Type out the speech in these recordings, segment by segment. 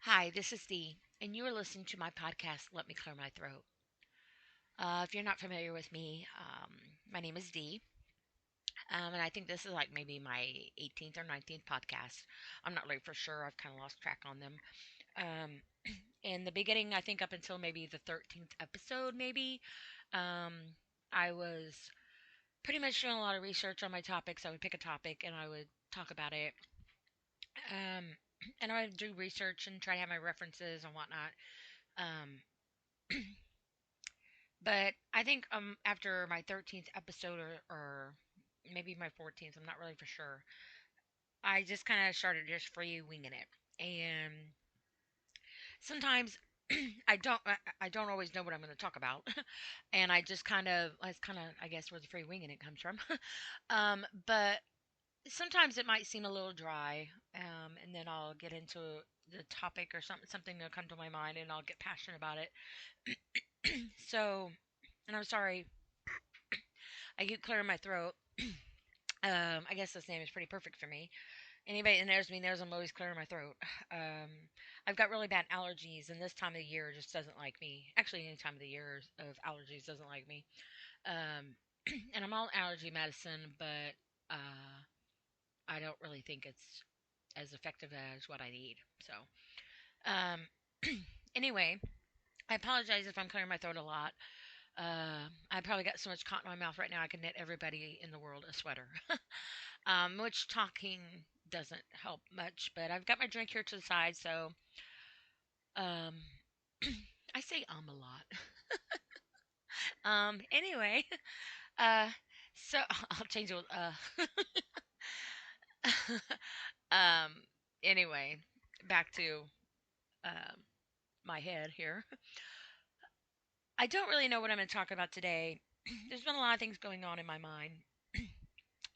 Hi, this is Dee, and you are listening to my podcast, Let Me Clear My Throat. If you're not familiar with me, my name is Dee, and I think this is like maybe my 18th or 19th podcast. I'm not really for sure. I've kind of lost track on them. Um, in the beginning, I think up until maybe the 13th episode, maybe, um, I was pretty much doing a lot of research on my topics. I would pick a topic and I would talk about it. Um, and I would do research and try to have my references and whatnot. Um, But I think after my 13th episode or maybe my 14th, I'm not really for sure. I just kind of started just free winging it. And sometimes I don't always know what I'm going to talk about. And I just kind of that's kind of I guess where the free winging it comes from. But sometimes it might seem a little dry, and then I'll get into the topic or something will come to my mind and I'll get passionate about it. So, and I'm sorry, I keep clearing my throat. I guess this name is pretty perfect for me. Anybody that knows me knows I'm always clearing my throat. Um, I've got really bad allergies, and this time of the year just doesn't like me. Actually, any time of the year of allergies doesn't like me. Um, and I'm on allergy medicine, but I don't really think it's as effective as what I need. So, um, anyway, I apologize if I'm clearing my throat a lot. I probably got so much cotton in my mouth right now I could knit everybody in the world a sweater. Which talking doesn't help much, but I've got my drink here to the side, so um, I say a lot. Anyway, uh, so I'll change it with um, anyway, back to um my head here. I don't really know what I'm going to talk about today. There's been a lot of things going on in my mind,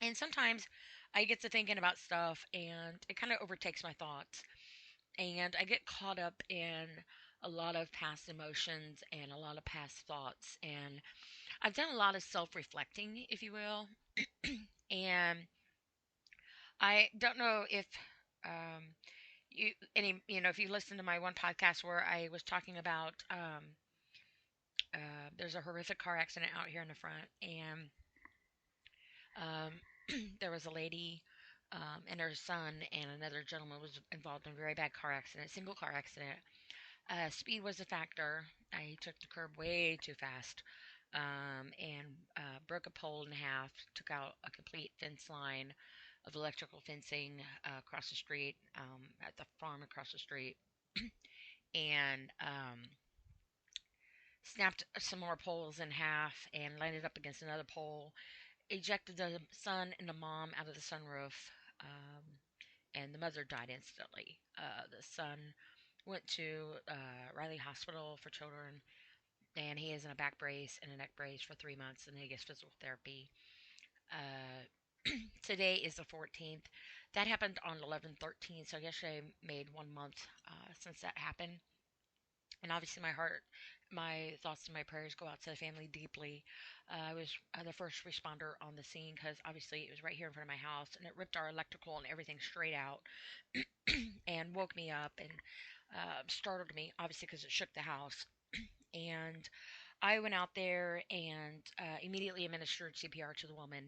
and sometimes I get to thinking about stuff, and it kind of overtakes my thoughts. And I get caught up in a lot of past emotions and a lot of past thoughts. And I've done a lot of self reflecting, if you will. And I don't know if if you listen to my one podcast where I was talking about there's a horrific car accident out here in the front, and um, there was a lady and her son and another gentleman was involved in a very bad car accident, single car accident. Speed was a factor. I took the curb way too fast, and broke a pole in half. Took out a complete fence line of electrical fencing across the street at the farm across the street, and snapped some more poles in half and landed up against another pole. Ejected the son and the mom out of the sunroof, um, and the mother died instantly. The son went to Riley Hospital for Children, and he is in a back brace and a neck brace for 3 months, and he gets physical therapy. Today is the 14th. That happened on 11/13, so yesterday made 1 month since that happened. And obviously, my thoughts and my prayers go out to the family deeply. I was the first responder on the scene because obviously it was right here in front of my house, and it ripped our electrical and everything straight out, and woke me up and startled me, obviously because it shook the house. And I went out there and immediately administered CPR to the woman.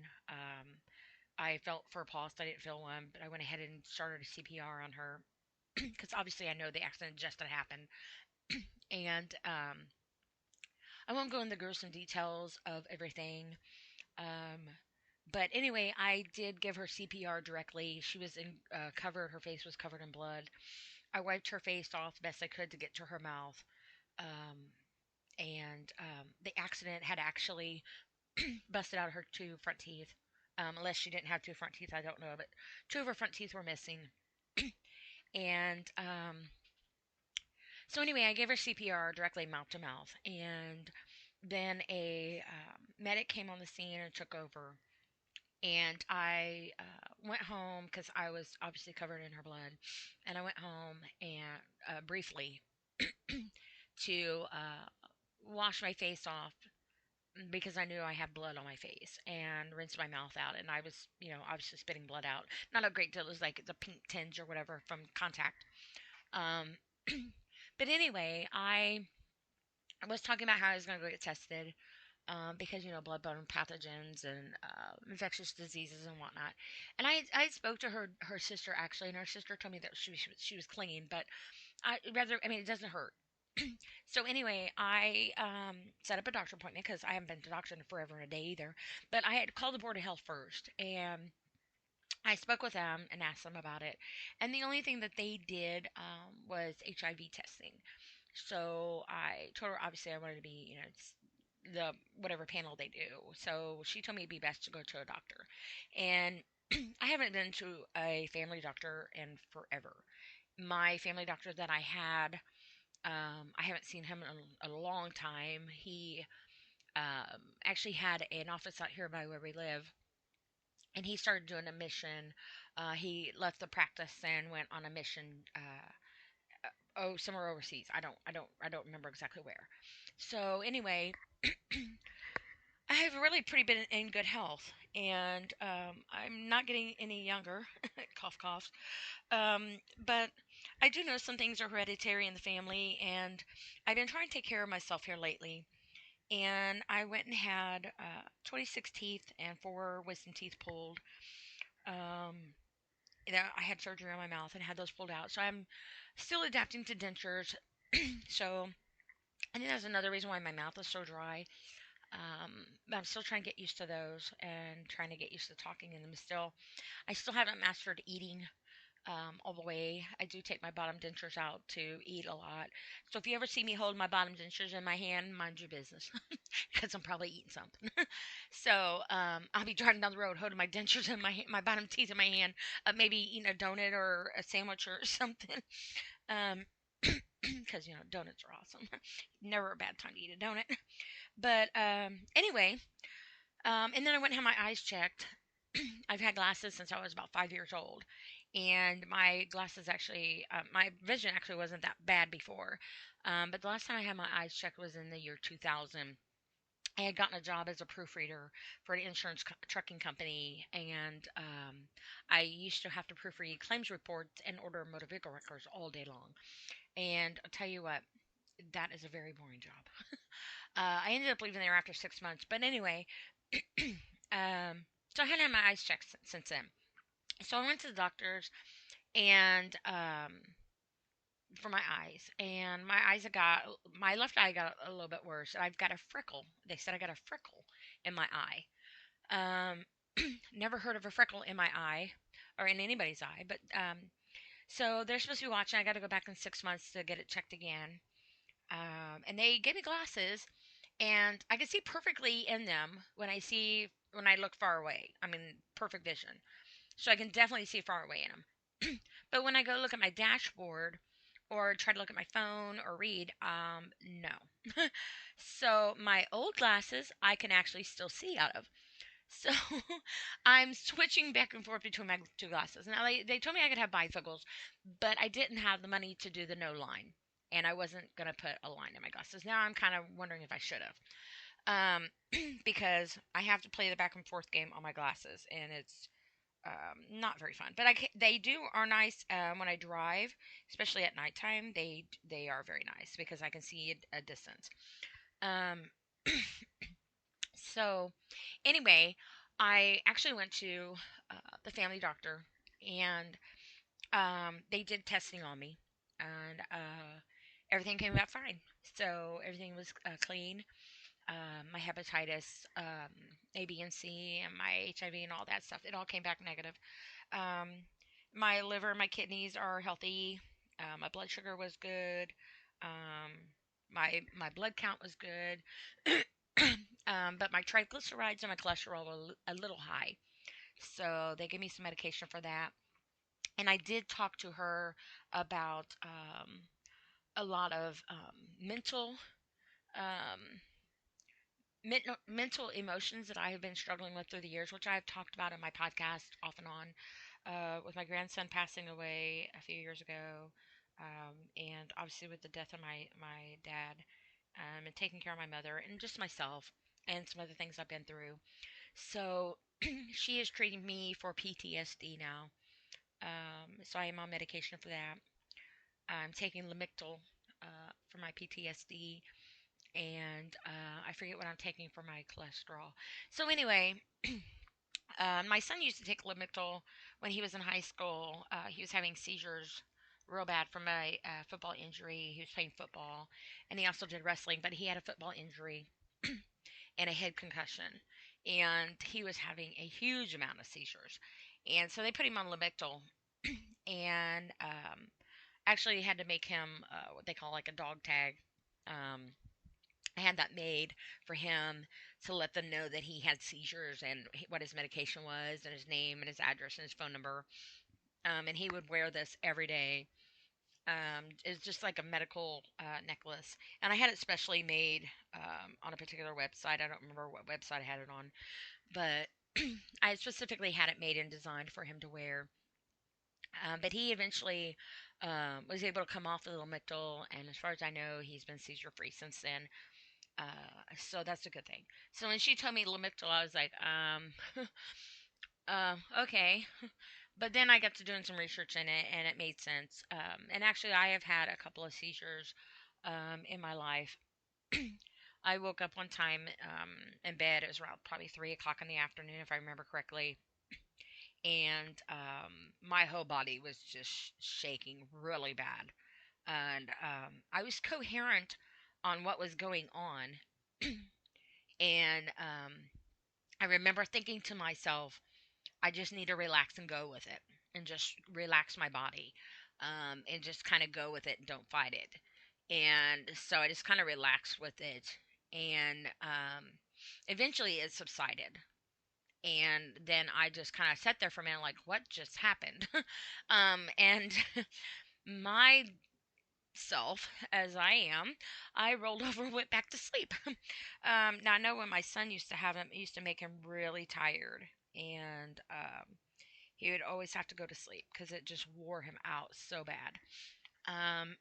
I felt for a pulse. I didn't feel one, but I went ahead and started a CPR on her because obviously I know the accident just had happened. And I won't go into the gruesome details of everything. Um, but anyway, I did give her CPR directly. She was in covered. Her face was covered in blood. I wiped her face off the best I could to get to her mouth. Um, and the accident had actually busted out her two front teeth. Unless she didn't have two front teeth, I don't know. But two of her front teeth were missing. And so anyway, I gave her CPR directly mouth to mouth, and then a medic came on the scene and took over. And I went home because I was obviously covered in her blood, and I went home and briefly to wash my face off because I knew I had blood on my face and rinsed my mouth out, and I was, obviously spitting blood out. Not a great deal. It was like the pink tinge or whatever from contact. Um, But anyway, I was talking about how I was going to go get tested because bloodborne pathogens and infectious diseases and whatnot. And I spoke to her sister actually, and her sister told me that she was clean, but I mean, it doesn't hurt. So anyway, I set up a doctor appointment because I haven't been to the doctor in forever and a day either. But I had called the board of health first, and I spoke with them and asked them about it. And the only thing that they did was HIV testing. So I told her obviously I wanted to be, it's the whatever panel they do. So she told me it'd be best to go to a doctor. And I haven't been to a family doctor in forever. My family doctor that I had, I haven't seen him in a long time. He actually had an office out here by where we live, and he started doing a mission. He left the practice and went on a mission. Somewhere overseas. I don't remember exactly where. So anyway, I have really pretty been in good health, and I'm not getting any younger. Cough, cough. But I do know some things are hereditary in the family, and I've been trying to take care of myself here lately. And I went and had 26 teeth and four wisdom teeth pulled. Um, I had surgery on my mouth and had those pulled out. So I'm still adapting to dentures. So I think that's another reason why my mouth is so dry. But I'm still trying to get used to those and trying to get used to talking in them still. I still haven't mastered eating all the way. I do take my bottom dentures out to eat a lot. So if you ever see me hold my bottom dentures in my hand, mind your business, because I'm probably eating something. So I'll be driving down the road holding my dentures in my bottom teeth in my hand, maybe eating a donut or a sandwich or something. Um, because donuts are awesome. Never a bad time to eat a donut. But anyway, and then I went and had my eyes checked. I've had glasses since I was about 5 years old, and my glasses actually, my vision actually wasn't that bad before. But the last time I had my eyes checked was in the year 2000. I had gotten a job as a proofreader for an insurance trucking company, and I used to have to proofread claims reports and order motor vehicle records all day long. And I'll tell you what, that is a very boring job. I ended up leaving there after 6 months, but anyway, so I hadn't had my eyes checked since then. So I went to the doctors and for my eyes, and my left eye got a little bit worse. I've got a freckle. They said I got a freckle in my eye. Um, Never heard of a freckle in my eye or in anybody's eye, but so they're supposed to be watching. I got to go back in 6 months to get it checked again. And they gave me glasses, and I can see perfectly in them when I look far away. I mean, perfect vision, so I can definitely see far away in them. But when I go look at my dashboard or try to look at my phone or read, no. So my old glasses I can actually still see out of. So I'm switching back and forth between my two glasses. Now they told me I could have bifocals, but I didn't have the money to do the no line. And I wasn't gonna put a line in my glasses. Now I'm kind of wondering if I should have, because I have to play the back and forth game on my glasses, and it's not very fun. But they do are nice when I drive, especially at nighttime. They are very nice because I can see a distance. Um, so anyway, I actually went to the family doctor, and they did testing on me, and everything came out fine. So everything was clean. My hepatitis, A, B, and C, and my HIV and all that stuff, it all came back negative. Um, my liver and my kidneys are healthy. My blood sugar was good. Um, my blood count was good. But my triglycerides and my cholesterol were a little high. So they gave me some medication for that. And I did talk to her about a lot of um, mental emotions that I have been struggling with through the years, which I've talked about in my podcast off and on, with my grandson passing away a few years ago, and obviously with the death of my dad, and taking care of my mother and just myself and some other things I've been through. So she is treating me for PTSD now. So I am on medication for that. I'm taking Lamictal for my PTSD, and I forget what I'm taking for my cholesterol. So anyway, my son used to take Lamictal when he was in high school. He was having seizures real bad from a football injury. He was playing football, and he also did wrestling, but he had a football injury and a head concussion, and he was having a huge amount of seizures. And so they put him on Lamictal, and actually had to make him what they call like a dog tag. Um, I had that made for him to let them know that he had seizures and what his medication was, and his name and his address and his phone number. And he would wear this every day. It's just like a medical necklace, and I had it specially made on a particular website. I don't remember what website I had it on, but I specifically had it made and designed for him to wear. But he eventually was able to come off the little Mictal, and as far as I know, he's been seizure free since then. So that's a good thing. So when she told me Lamictal, I was like, okay. But then I got to doing some research in it, and it made sense. And actually, I have had a couple of seizures in my life. I woke up one time in bed. It was around probably 3 o'clock in the afternoon, if I remember correctly, and my whole body was just shaking really bad. And I was coherent on what was going on, and I remember thinking to myself, I just need to relax and go with it, and just relax my body, and just kind of go with it and don't fight it. And so I just kind of relaxed with it, and eventually it subsided. And then I just kind of sat there for a minute, like, what just happened? And my self, as I am, I rolled over and went back to sleep. Now I know when my son used to have him, it used to make him really tired, and he would always have to go to sleep because it just wore him out so bad. Um,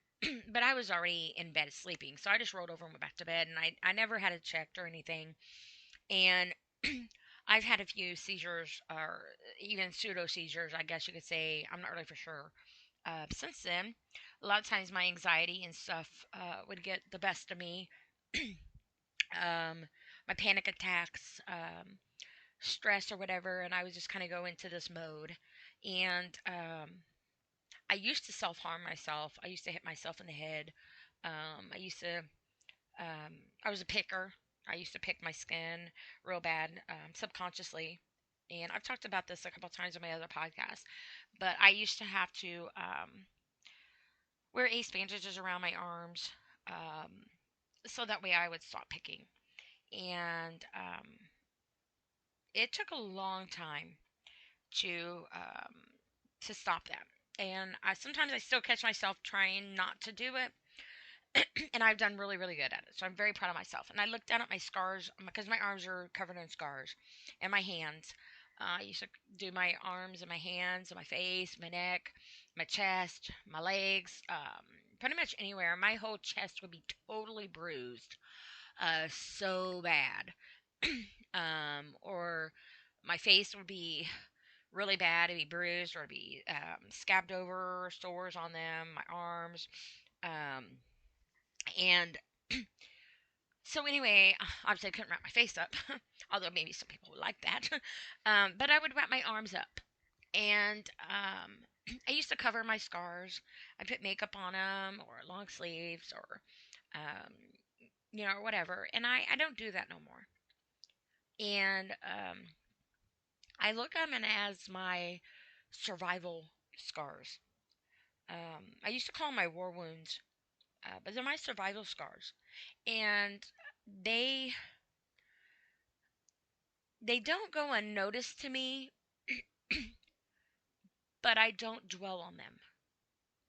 but I was already in bed sleeping, so I just rolled over and went back to bed, and I never had it checked or anything. And I've had a few seizures, or even pseudo seizures, I guess you could say. I'm not really for sure. Since then, a lot of times my anxiety and stuff would get the best of me. My panic attacks, stress, or whatever, and I would just kind of go into this mode. And I used to self harm myself. I used to hit myself in the head. I used to I was a picker. I used to pick my skin real bad, subconsciously. And I've talked about this a couple times on my other podcast. But I used to have to wear ace bandages around my arms, um, so that way I would stop picking. And it took a long time to um, to stop that. And sometimes I still catch myself trying not to do it, and I've done really, really good at it. So I'm very proud of myself. And I look down at my scars because my arms are covered in scars, and my hands. I used to do my arms and my hands and my face, my neck, my chest, my legs, pretty much anywhere. My whole chest would be totally bruised, so bad. Or my face would be really bad. It'd be bruised, or it'd be scabbed over, sores on them, my arms. Um, and so anyway, obviously I couldn't wrap my face up, although maybe some people would like that. But I would wrap my arms up, and I used to cover my scars. I put makeup on them, or long sleeves, or um, or whatever. And I don't do that no more. And I look at them as my survival scars. I used to call them my war wounds, but they're my survival scars, and they they don't go unnoticed to me, but I don't dwell on them,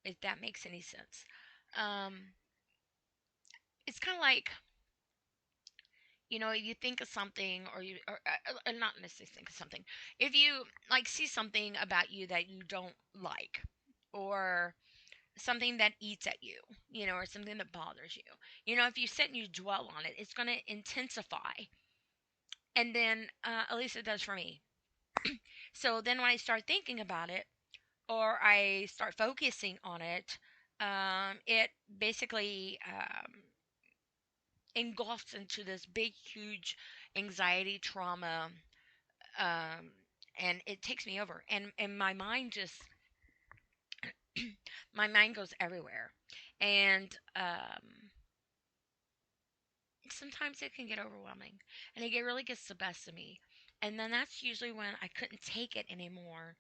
if that makes any sense. Um, it's kind of like, you think of something, or not necessarily think of something. If you like see something about you that you don't like, or something that eats at you, or something that bothers you, if you sit and you dwell on it, it's going to intensify. And then, at least it does for me. So then when I start thinking about it, or I start focusing on it, It basically engulfs into this big, huge anxiety, trauma, um, and it takes me over. And my mind just, my mind goes everywhere. And sometimes it can get overwhelming, and really gets the best of me. And then that's usually when I couldn't take it anymore,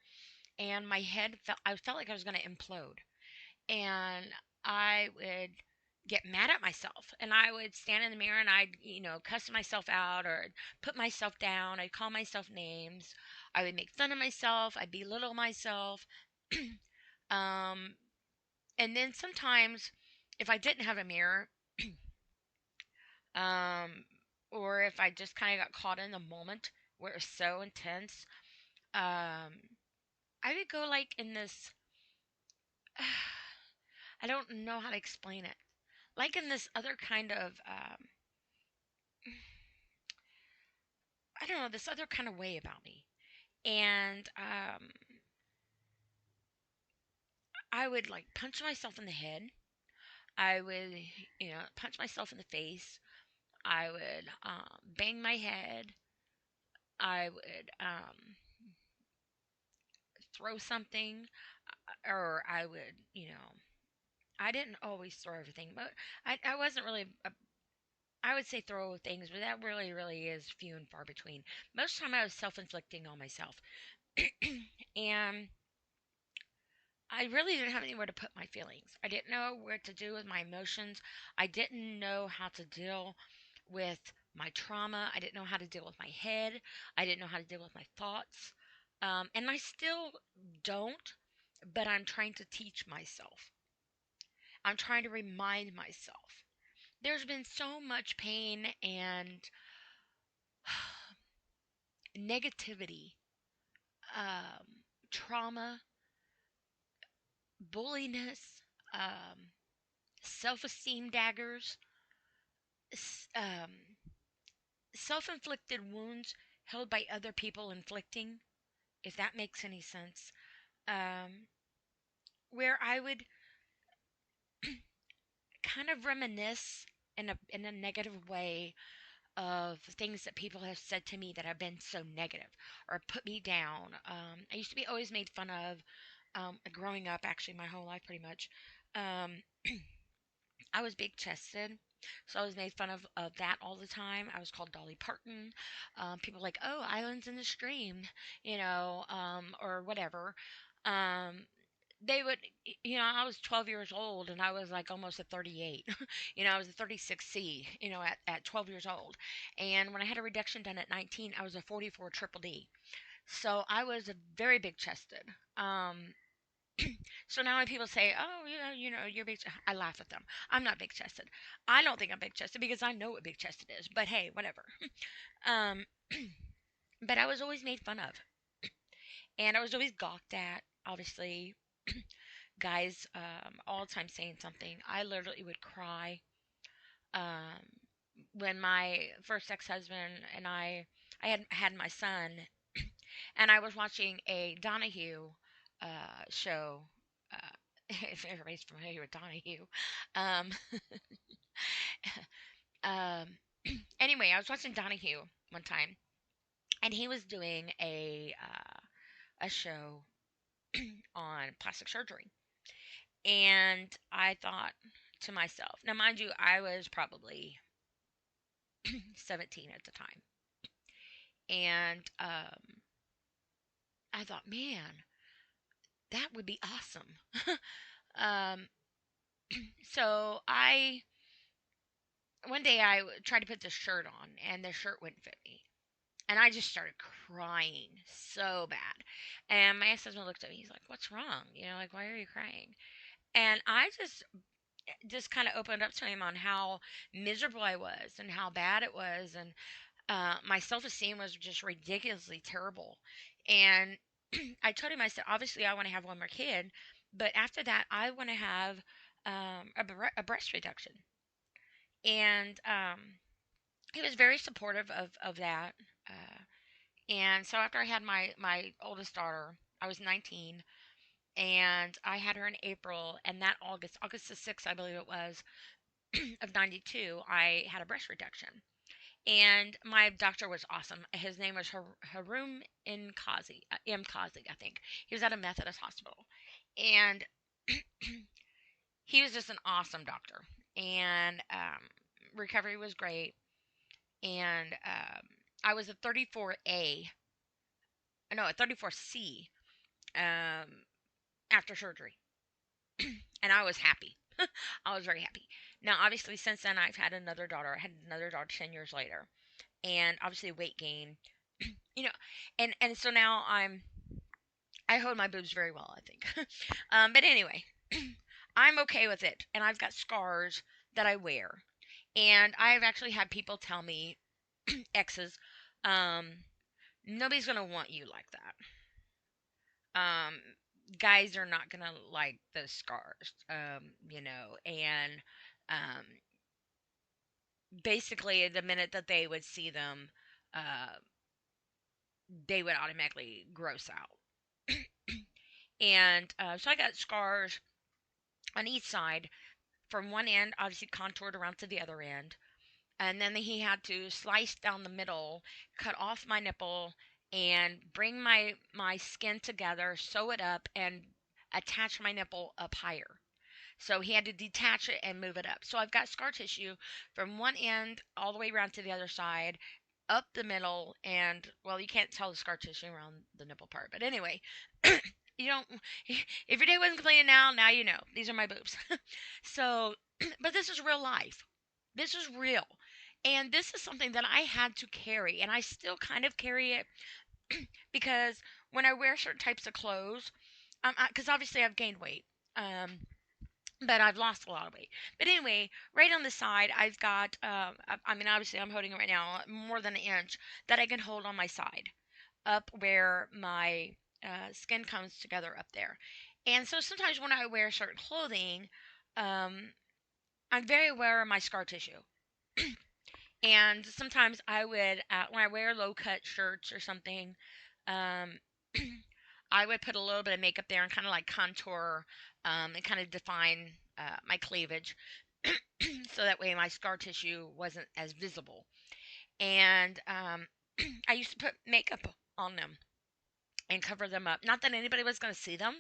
and my head felt, I felt like I was going to implode. And I would get mad at myself, and I would stand in the mirror and I'd, cuss myself out, or I'd put myself down, I'd call myself names, I would make fun of myself, I'd belittle myself. um, and then sometimes, if I didn't have a mirror, um, or if I just kind of got caught in the moment where it was so intense, um, I would go like in this, I don't know how to explain it, like in this other kind of, I don't know, this other kind of way about me. And I would like punch myself in the head. I would, punch myself in the face. I would bang my head. I would throw something, or I would, I didn't always throw everything, but I wasn't really, I would say throw things, but that really, really is few and far between. Most of the time I was self inflicting on myself. And I really didn't have anywhere to put my feelings. I didn't know where to do with my emotions. I didn't know how to deal with my trauma. I didn't know how to deal with my head. I didn't know how to deal with my thoughts. And I still don't, but I'm trying to teach myself. I'm trying to remind myself. There's been so much pain and negativity, trauma, bulliness, um, self esteem daggers, self inflicted wounds held by other people inflicting, if that makes any sense. Um, where I would kind of reminisce in a negative way of things that people have said to me that have been so negative or put me down. I used to be always made fun of, growing up, actually, my whole life pretty much. Um, I was big chested. So I was made fun of that all the time. I was called Dolly Parton. People like, oh, Islands in the Stream, or whatever. Um, they would, I was 12 years old and I was like almost a 38. I was a 36C, at 12 years old. And when I had a reduction done at 19, I was a 44 triple D. So I was a very big chested. Um, so now when people say, "Oh, you're big," I laugh at them. I'm not big chested. I don't think I'm big chested because I know what big chested is. But hey, whatever. Um, but I was always made fun of, and I was always gawked at. Obviously, guys, all the time saying something. I literally would cry. Um, when my first ex-husband and I had my son, and I was watching a Donahue show. Uh, if everybody's familiar with Donahue, um, um, anyway, I was watching Donahue one time, and he was doing a show on plastic surgery, and I thought to myself, now mind you, I was probably 17 at the time, and I thought, man, that would be awesome. um, so I one day tried to put this shirt on, and the shirt wouldn't fit me. And I just started crying so bad. And my ex-husband looked at me. He's like, "What's wrong? Like, why are you crying?" And I just kind of opened up to him on how miserable I was and how bad it was, and my self-esteem was just ridiculously terrible. And I told him, I said, obviously, I want to have one more kid, but after that, I want to have a breast reduction. And he was very supportive of that. And so after I had my oldest daughter, I was 19, and I had her in April, and that August the 6th, I believe it was, of 92, I had a breast reduction. And my doctor was awesome. His name was Haroom M. Kazi, I think. He was at a Methodist hospital. And he was just an awesome doctor. And recovery was great. And I was a 34A, no, a 34C um, after surgery. And I was happy. I was very happy. Now, obviously, since then, I've had another daughter. I had another daughter 10 years later. And obviously, weight gain, you know, and so now I hold my boobs very well, I think. But anyway, I'm okay with it, and I've got scars that I wear, and I've actually had people tell me, exes, um, nobody's gonna want you like that. Um, Guys are not gonna like the scars, and um, basically the minute that they would see them, uh, they would automatically gross out. And so I got scars on each side from one end, obviously contoured around to the other end. And then he had to slice down the middle, cut off my nipple, and bring my skin together, sew it up, and attach my nipple up higher. So he had to detach it and move it up. So I've got scar tissue from one end all the way around to the other side, up the middle, and well, you can't tell the scar tissue around the nipple part. But anyway, you don't. If your day wasn't clean now you know. These are my boobs. So, but this is real life. This is real. And this is something that I had to carry, and I still kind of carry it because when I wear certain types of clothes, because obviously I've gained weight, but I've lost a lot of weight. But anyway, right on the side, I've got, I mean, obviously I'm holding it right now, more than an inch that I can hold on my side, up where my skin comes together up there. And so sometimes when I wear certain clothing, um, I'm very aware of my scar tissue. And sometimes I would, when I wear low cut shirts or something, um, I would put a little bit of makeup there and kind of like contour and kind of define my cleavage so that way my scar tissue wasn't as visible. And I used to put makeup on them and cover them up. Not that anybody was going to see them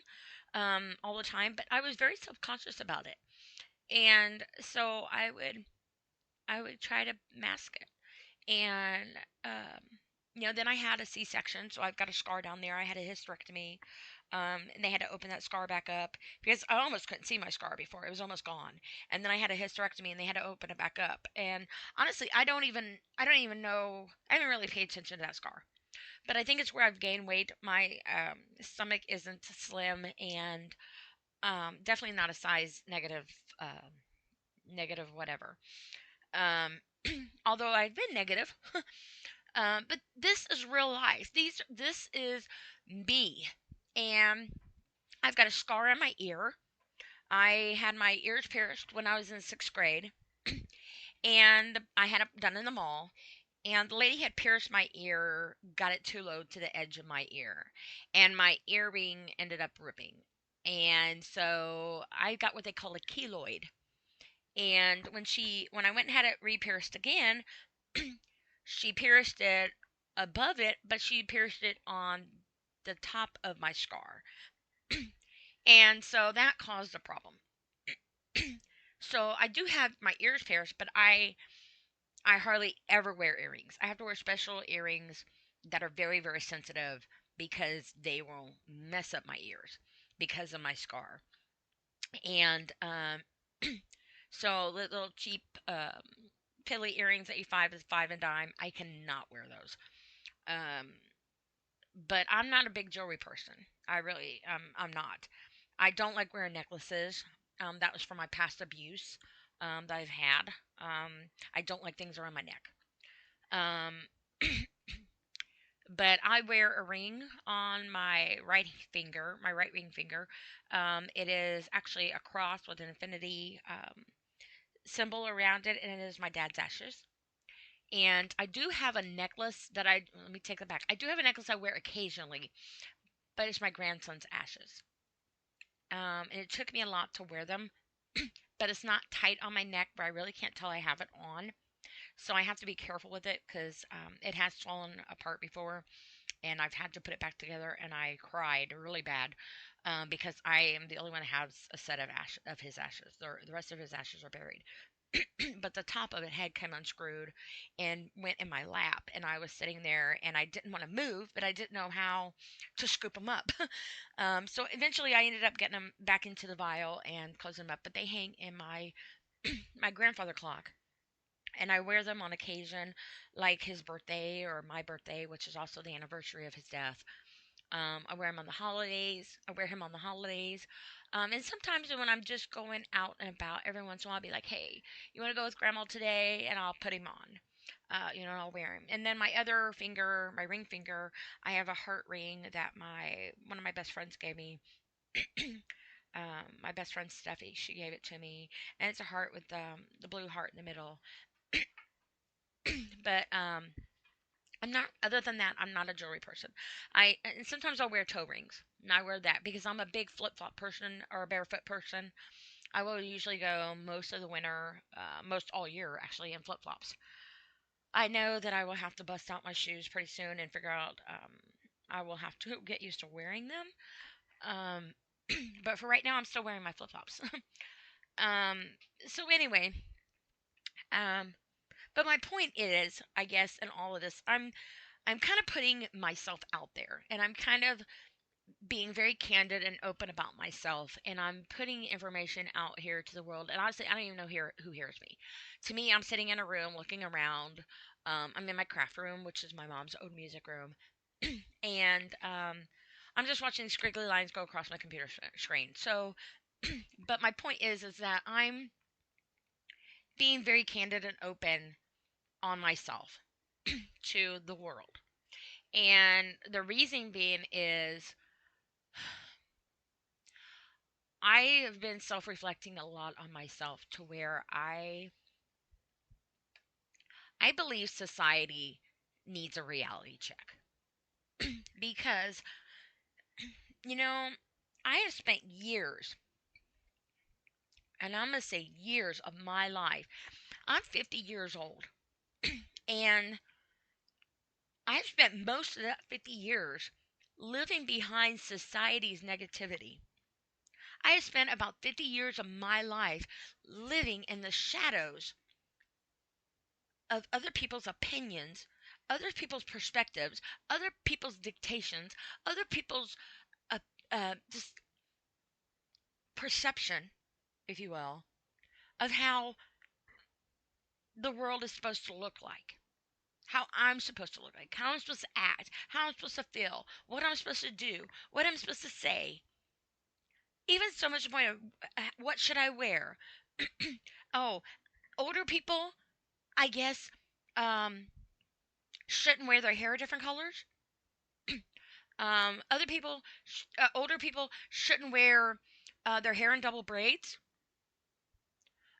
all the time, but I was very self conscious about it. And so I would try to mask it. And then I had a C-section, so I've got a scar down there. I had a hysterectomy, and they had to open that scar back up because I almost couldn't see my scar before; it was almost gone. And then I had a hysterectomy, and they had to open it back up. And honestly, I don't even know. I haven't really paid attention to that scar, but I think it's where I've gained weight. My stomach isn't slim, and definitely not a size negative, negative whatever. Um, Although I've been negative. But this is real life. This is me, and I've got a scar on my ear. I had my ears pierced when I was in 6th grade, and I had it done in the mall. And the lady had pierced my ear, got it too low to the edge of my ear, and my earring ended up ripping. And so I got what they call a keloid. And when I went and had it re-pierced again, she pierced it above it, but she pierced it on the top of my scar. And so that caused a problem. So I do have my ears pierced, but I hardly ever wear earrings. I have to wear special earrings that are very, very sensitive because they will mess up my ears because of my scar. And so little cheap pilly earrings that you five and dime, I cannot wear those. Um, but I'm not a big jewelry person. I really, I'm not. I don't like wearing necklaces. That was from my past abuse that I've had. I don't like things around my neck. Um, but I wear a ring on my right ring finger. It is actually a cross with an infinity symbol around it, and it is my dad's ashes. And I do have a necklace let me take that back. I do have a necklace I wear occasionally, but it's my grandson's ashes. and it took me a lot to wear them. But it's not tight on my neck, but I really can't tell I have it on. So I have to be careful with it because it has fallen apart before, and I've had to put it back together, and I cried really bad because I am the only one that has a set of of his ashes. The rest of his ashes are buried. But the top of it had come unscrewed and went in my lap, and I was sitting there, and I didn't want to move, but I didn't know how to scoop them up. So eventually I ended up getting them back into the vial and closing them up, but they hang in my grandfather clock, and I wear them on occasion, like his birthday or my birthday, which is also the anniversary of his death. I wear him on the holidays. I wear him on the holidays. And sometimes when I'm just going out and about, every once in a while I'll be like, hey, you want to go with grandma today? And I'll put him on. And I'll wear him. And then my other finger, my ring finger, I have a heart ring that my one of my best friends gave me. My best friend Steffi, she gave it to me, and it's a heart with the blue heart in the middle. But I'm not. Other than that, I'm not a jewelry person. And sometimes I'll wear toe rings. And I wear that because I'm a big flip flop person or a barefoot person. I will usually go most of the winter, most all year actually, in flip flops. I know that I will have to bust out my shoes pretty soon and figure out. I will have to get used to wearing them. Um, but for right now, I'm still wearing my flip flops. um, so anyway, um, but my point is, I guess, in all of this, I'm kind of putting myself out there, and I'm kind of being very candid and open about myself, and I'm putting information out here to the world. And honestly, I don't even know who hears me. To me, I'm sitting in a room looking around. I'm in my craft room, which is my mom's old music room, and I'm just watching squiggly lines go across my computer screen. So, but my point is that I'm being very candid and open on myself to the world. And the reason being is I have been self-reflecting a lot on myself to where I believe society needs a reality check because you know, I have spent years, and I'm going to say years of my life. I'm 50 years old, and I've spent most of that 50 years living behind society's negativity. I have spent about 50 years of my life living in the shadows of other people's opinions, other people's perspectives, other people's dictations, other people's uh, just perception, if you will, of how the world is supposed to look like, how I'm supposed to look like, how I'm supposed to act, how I'm supposed to feel, what I'm supposed to do, what I'm supposed to say. Even so much point of what should I wear? Oh, older people, I guess, um, shouldn't wear their hair different colors. Other people, older people, shouldn't wear their hair in double braids.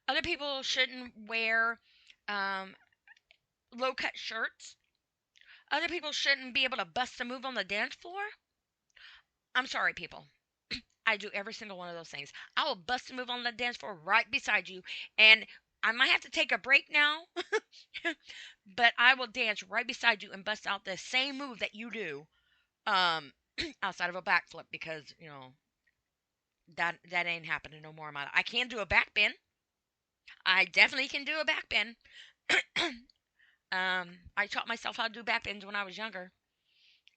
Other people shouldn't wear um, low cut shirts. Other people shouldn't be able to bust a move on the dance floor. I'm sorry, people. I do every single one of those things. I will bust a move on the dance floor right beside you, and I might have to take a break now, but I will dance right beside you and bust out the same move that you do, um, outside of a backflip because that ain't happening no more in my life. I can do a back bend. I definitely can do a back bend. I taught myself how to do back bends when I was younger.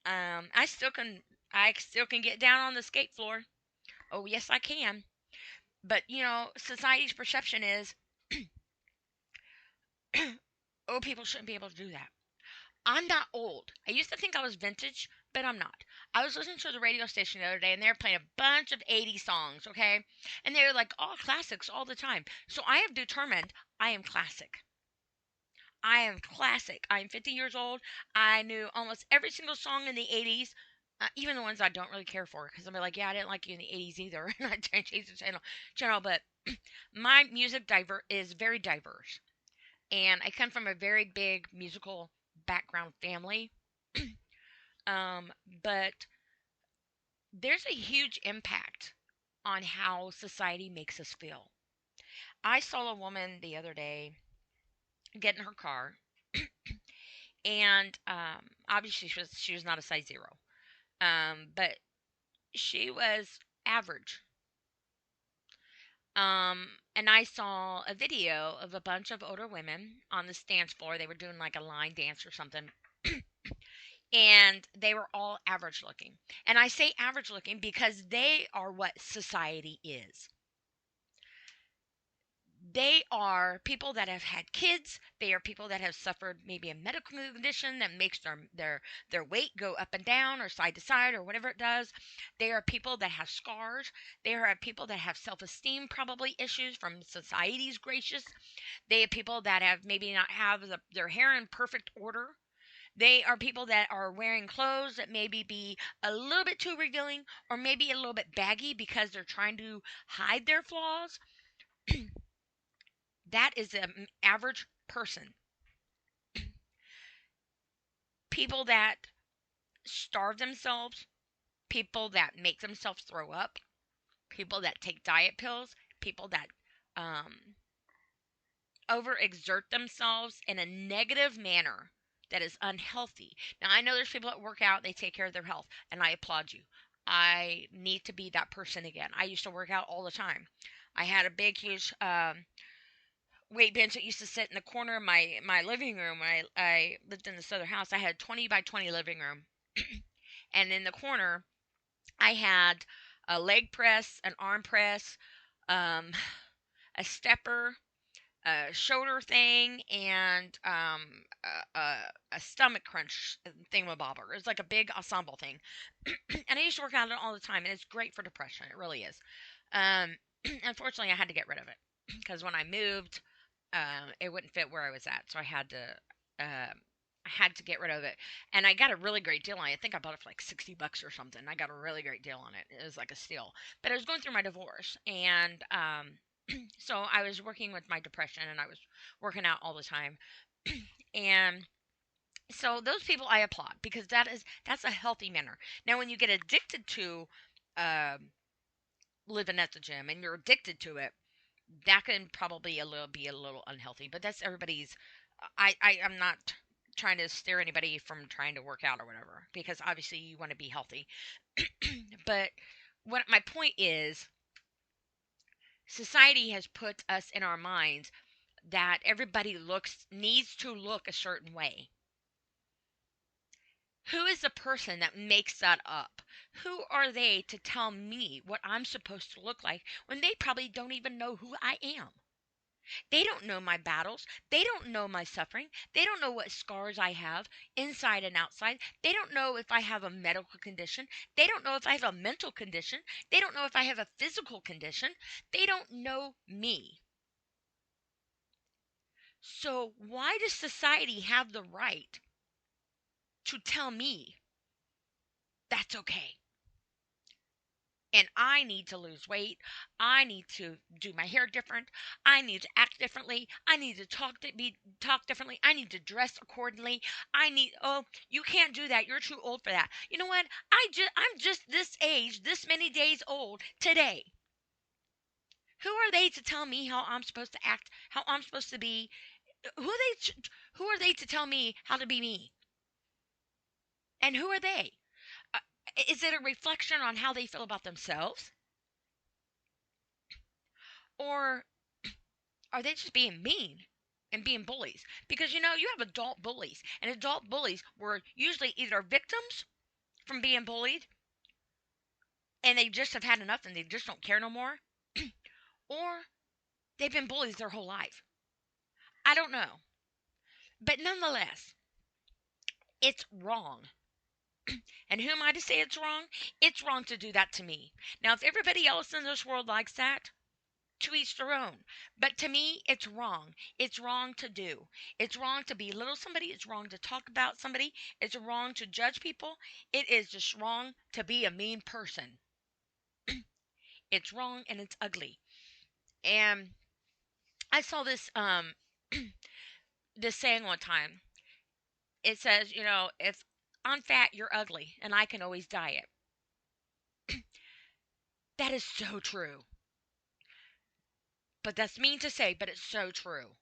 I still can. I still can get down on the skate floor. Oh yes, I can. But society's perception is, oh, people shouldn't be able to do that. I'm not old. I used to think I was vintage, but I'm not. I was listening to the radio station the other day, and they were playing a bunch of 80s songs, okay? And they were like all classics all the time. So I have determined I am classic. I am classic. I am 50 years old. I knew almost every single song in the 80s, even the ones I don't really care for, because I'm like, yeah, I didn't like you in the 80s either, and I changed the channel. But my music is very diverse, and I come from a very big musical background family. um, but there's a huge impact. on how society makes us feel. I saw a woman the other day get in her car, and obviously she was not a size zero, but she was average. And I saw a video of a bunch of older women on this dance floor. They were doing like a line dance or something, and they were all average looking. And I say average looking because they are what society is. They are people that have had kids. They are people that have suffered maybe a medical condition that makes their weight go up and down or side to side or whatever it does. They are people that have scars. They are people that have self-esteem probably issues from society's gracious. They are people that have maybe not have their hair in perfect order. They are people that are wearing clothes that maybe be a little bit too revealing or maybe a little bit baggy because they're trying to hide their flaws. That is an average person. People that starve themselves, people that make themselves throw up, people that take diet pills, people that um, overexert themselves in a negative manner that is unhealthy. Now, I know there's people that work out, they take care of their health, and I applaud you. I need to be that person again. I used to work out all the time. I had a big, huge weight bench that used to sit in the corner of my living room when I lived in this other house. I had a 20 by 20 living room. And in the corner, I had a leg press, an arm press, um, a stepper, a shoulder thing, and a stomach crunch thingamabobber. It's like a big ensemble thing. And I used to work out it all the time, and it's great for depression. It really is. Um, Unfortunately, I had to get rid of it because when I moved, it wouldn't fit where I was at, so I had to get rid of it, and I got a really great deal on it. I think I bought it for like $60 or something. I got a really great deal on it. It was like a steal. But I was going through my divorce, and so I was working with my depression, and I was working out all the time, and so those people I applaud because that's a healthy manner. Now, when you get addicted to um, living at the gym and you're addicted to it, that can probably be a little unhealthy, but that's everybody's. I'm not trying to steer anybody from trying to work out or whatever because obviously you want to be healthy. But what my point is, society has put us in our minds that everybody looks needs to look a certain way. Who is the person that makes that up? Who are they to tell me what I'm supposed to look like when they probably don't even know who I am? They don't know my battles. They don't know my suffering. They don't know what scars I have inside and outside. They don't know if I have a medical condition. They don't know if I have a mental condition. They don't know if I have a physical condition. They don't know me. So, why does society have the right to tell me that's okay? And I need to lose weight. I need to do my hair different. I need to act differently. I need to talk differently. I need to dress accordingly. Oh, you can't do that. You're too old for that. You know what? I'm just this age, this many days old today. Who are they to tell me how I'm supposed to act, how I'm supposed to be? Who are they to tell me how to be me? And who are they? Uh, is it a reflection on how they feel about themselves? Or are they just being mean and being bullies? Because you have adult bullies, and adult bullies were usually either victims from being bullied and they just have had enough and they just don't care no more, or they've been bullies their whole life. I don't know. But nonetheless, it's wrong. And who am I to say it's wrong? It's wrong to do that to me. Now, if everybody else in this world likes that, to each their own. But to me, it's wrong. It's wrong to do. It's wrong to belittle somebody. It's wrong to talk about somebody. It's wrong to judge people. It is just wrong to be a mean person. It's wrong and it's ugly. And I saw this saying one time. It says, if I'm fat, you're ugly, and I can always diet. That is so true. But that's mean to say, but it's so true.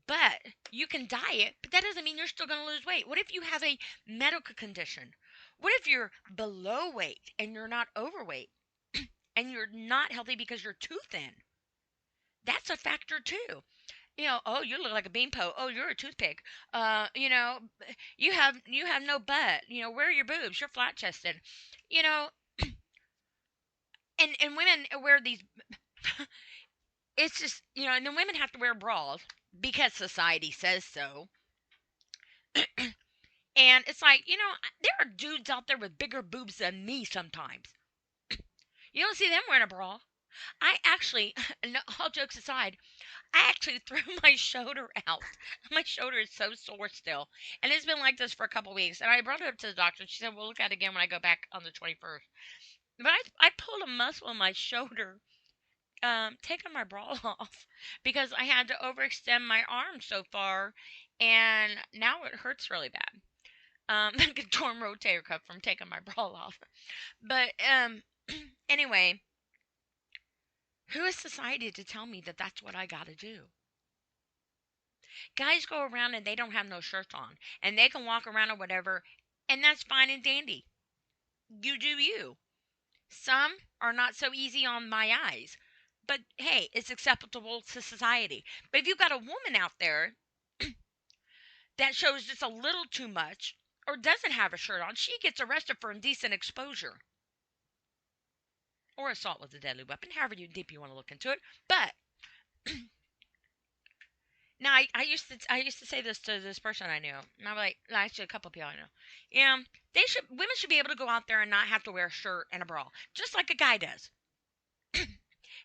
But you can diet, but that doesn't mean you're still going to lose weight. What if you have a medical condition? What if you're below weight and you're not overweight and you're not healthy because you're too thin? That's a factor too. Oh, you look like a beanpole. Oh, you're a toothpick. You have no butt. Where are your boobs? You're flat chested. You know, and women wear these. It's just and then women have to wear bras because society says so. And it's like there are dudes out there with bigger boobs than me sometimes. You don't see them wearing a bra. I actually, no, all jokes aside, I actually threw my shoulder out. My shoulder is so sore still. And it's been like this for a couple weeks. And I brought it up to the doctor. She said, we'll look at it again when I go back on the 21st. But I pulled a muscle in my shoulder, taking my bra off because I had to overextend my arm so far. And now it hurts really bad. Like a torn rotator cuff from taking my bra off. But anyway, who is society to tell me that that's what I got to do? Guys go around and they don't have no shirts on, and they can walk around or whatever, and that's fine and dandy. You do you. Some are not so easy on my eyes, but hey, it's acceptable to society. But if you've got a woman out there that shows just a little too much or doesn't have a shirt on, she gets arrested for indecent exposure or assault with a deadly weapon, however deep you want to look into it. But now I used to say this to this person I knew, and I'm like, actually a couple of people I know. Yeah, women should be able to go out there and not have to wear a shirt and a bra, just like a guy does.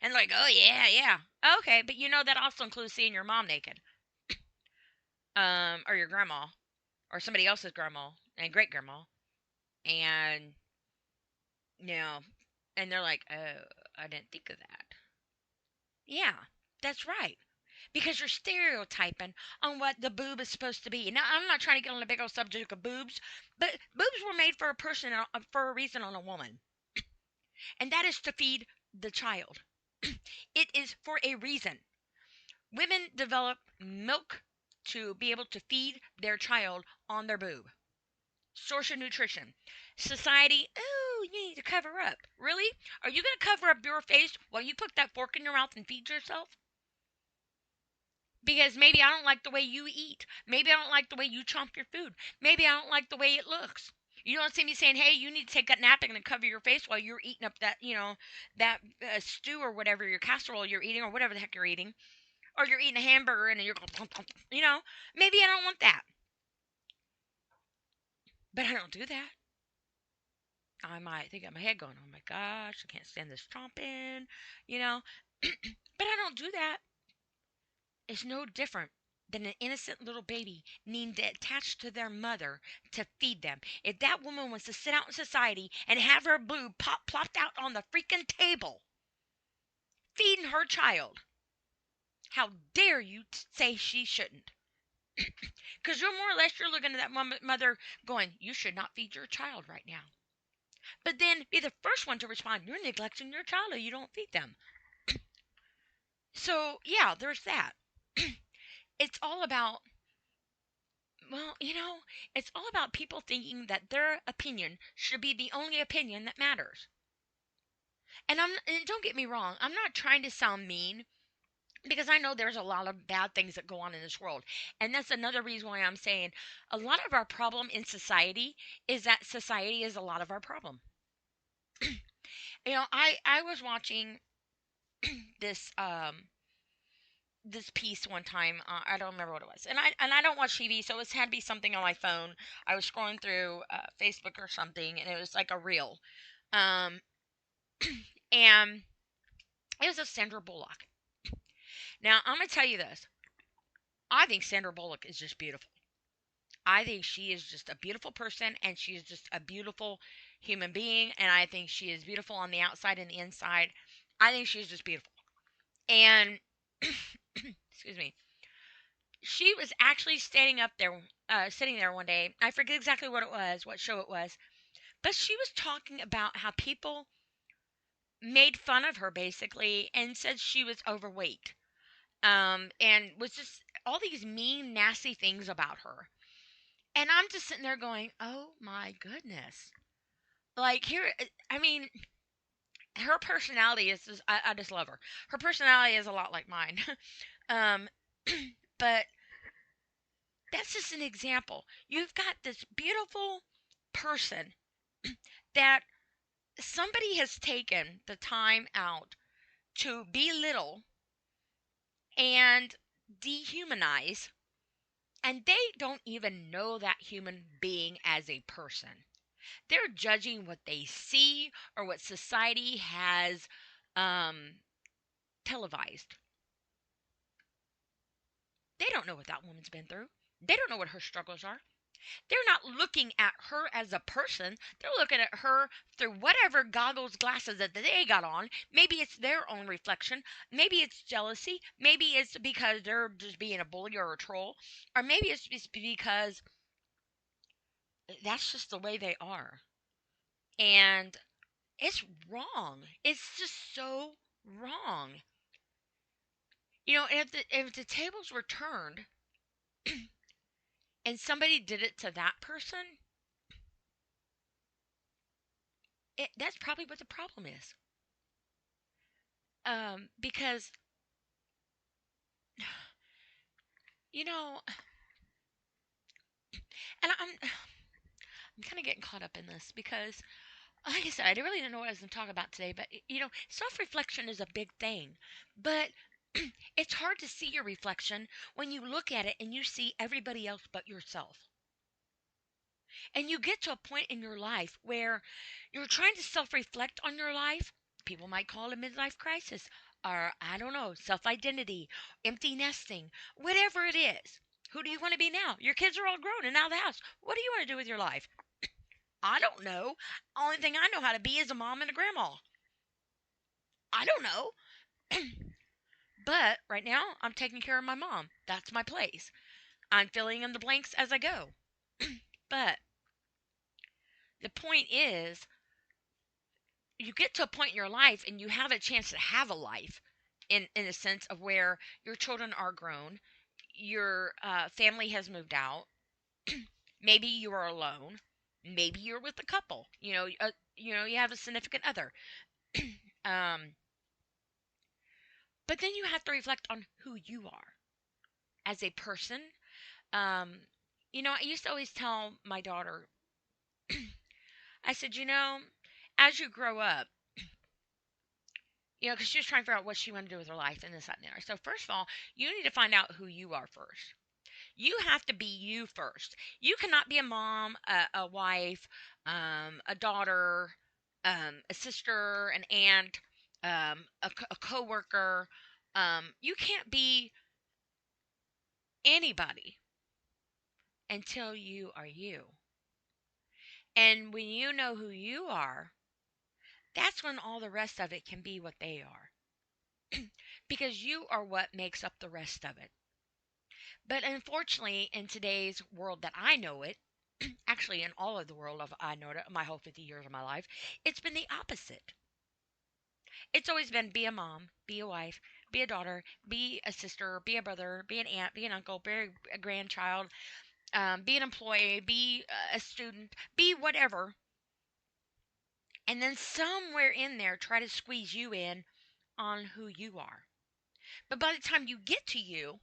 And like, oh yeah, yeah, okay, but that also includes seeing your mom naked, or your grandma, or somebody else's grandma and great grandma, and you know, and they're like, oh, I didn't think of that. Yeah, that's right. Because you're stereotyping on what the boob is supposed to be. Now, I'm not trying to get on the big old subject of boobs, but boobs were made for a person for a reason on a woman, and that is to feed the child. It is for a reason. Women develop milk to be able to feed their child on their boob. Source of nutrition. Society, oh, you need to cover up. Really? Are you going to cover up your face while you put that fork in your mouth and feed yourself? Because maybe I don't like the way you eat. Maybe I don't like the way you chomp your food. Maybe I don't like the way it looks. You don't see me saying, "Hey, you need to take that napkin and cover your face while you're eating up that stew or whatever your casserole you're eating or whatever the heck you're eating, or you're eating a hamburger and you're going, maybe I don't want that, but I don't do that. I might think in my head going, "Oh my gosh, I can't stand this chomping," you know, but I don't do that. Is no different than an innocent little baby needing to attach to their mother to feed them. If that woman wants to sit out in society and have her boob plopped out on the freaking table, feeding her child, how dare you say she shouldn't? Because you're more or less you're looking at that mother going, you should not feed your child right now. But then be the first one to respond, you're neglecting your child or you don't feed them. So yeah, there's that. It's all about Well, it's all about people thinking that their opinion should be the only opinion that matters. And don't get me wrong, I'm not trying to sound mean because I know there's a lot of bad things that go on in this world. And that's another reason why I'm saying a lot of our problem in society is that society is a lot of our problem. I was watching this this piece one time. I don't remember what it was, and I don't watch TV, so it had to be something on my phone. I was scrolling through Facebook or something, and it was like a reel, um, and it was of Sandra Bullock. Now I'm gonna tell you this: I think Sandra Bullock is just beautiful. I think she is just a beautiful person, and she is just a beautiful human being, and I think she is beautiful on the outside and the inside. I think she's just beautiful, and excuse me, she was actually standing up there, sitting there one day. I forget exactly what it was, what show it was, but she was talking about how people made fun of her basically and said she was overweight. And was just all these mean, nasty things about her. And I'm just sitting there going, "Oh my goodness!" Like here, I mean, her personality is just, I just love her. Her personality is a lot like mine. um, but that's just an example. You've got this beautiful person that somebody has taken the time out to belittle and dehumanize, and they don't even know that human being as a person. They're judging what they see or what society has um, televised. They don't know what that woman's been through. They don't know what her struggles are. They're not looking at her as a person. They're looking at her through whatever goggles, glasses that they got on. Maybe it's their own reflection. Maybe it's jealousy. Maybe it's because they're just being a bully or a troll. Or maybe it's just because that's just the way they are. And it's wrong. It's just so wrong. If the tables were turned and somebody did it to that person, that's probably what the problem is. Because you know, and I'm kind of getting caught up in this because, like I said, I really didn't know what I was going to talk about today. But self reflection is a big thing, but it's hard to see your reflection when you look at it and you see everybody else but yourself. And you get to a point in your life where you're trying to self reflect on your life. People might call it a midlife crisis, or I don't know, self identity, empty nesting, whatever it is. Who do you want to be now? Your kids are all grown and out of the house. What do you want to do with your life? I don't know. Only thing I know how to be is a mom and a grandma. I don't know. But right now, I'm taking care of my mom. That's my place. I'm filling in the blanks as I go. But the point is, you get to a point in your life and you have a chance to have a life in a sense of where your children are grown, your family has moved out, maybe you are alone, maybe you're with a couple, you have a significant other. um, but then you have to reflect on who you are as a person. um, I used to always tell my daughter, I said, as you grow up, because she was trying to figure out what she wanted to do with her life and this, that, and the other. So, first of all, you need to find out who you are first. You have to be you first. You cannot be a mom, a wife, a daughter, a sister, an aunt, a coworker. You can't be anybody until you are you. And when you know who you are, that's when all the rest of it can be what they are. Because you are what makes up the rest of it. But unfortunately, in today's world that I know it, actually in all of the world of I know it, my whole 50 years of my life, it's been the opposite. It's always been be a mom, be a wife, be a daughter, be a sister, be a brother, be an aunt, be an uncle, be a grandchild, be an employee, be a student, be whatever. And then somewhere in there, try to squeeze you in on who you are. But by the time you get to you,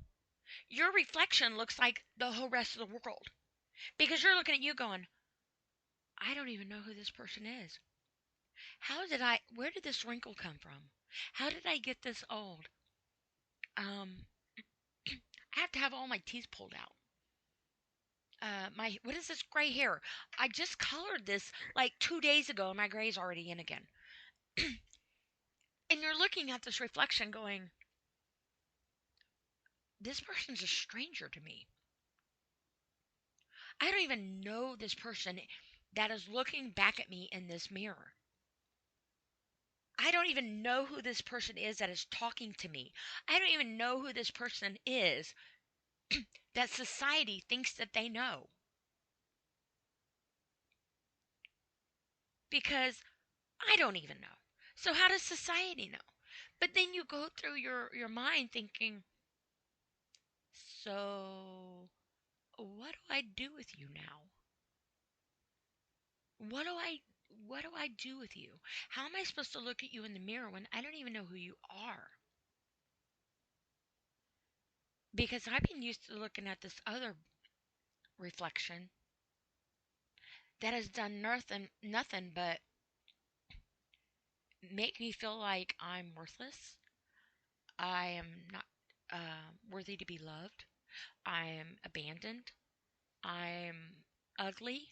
your reflection looks like the whole rest of the world. Because you're looking at you going, I don't even know who this person is. Where did this wrinkle come from? How did I get this old? Um, I have to have all my teeth pulled out. What is this gray hair? I just colored this like 2 days ago and my gray's already in again. And you're looking at this reflection going, this person's a stranger to me. I don't even know this person that is looking back at me in this mirror. I don't even know who this person is that is talking to me. I don't even know who this person is that society thinks that they know. Because I don't even know. So how does society know? But then you go through your mind thinking, so what do I do with you now? What do I what do I do with you? How am I supposed to look at you in the mirror when I don't even know who you are? Because I've been used to looking at this other reflection that has done nothing but make me feel like I'm worthless. I am not worthy to be loved. I am abandoned. I'm ugly.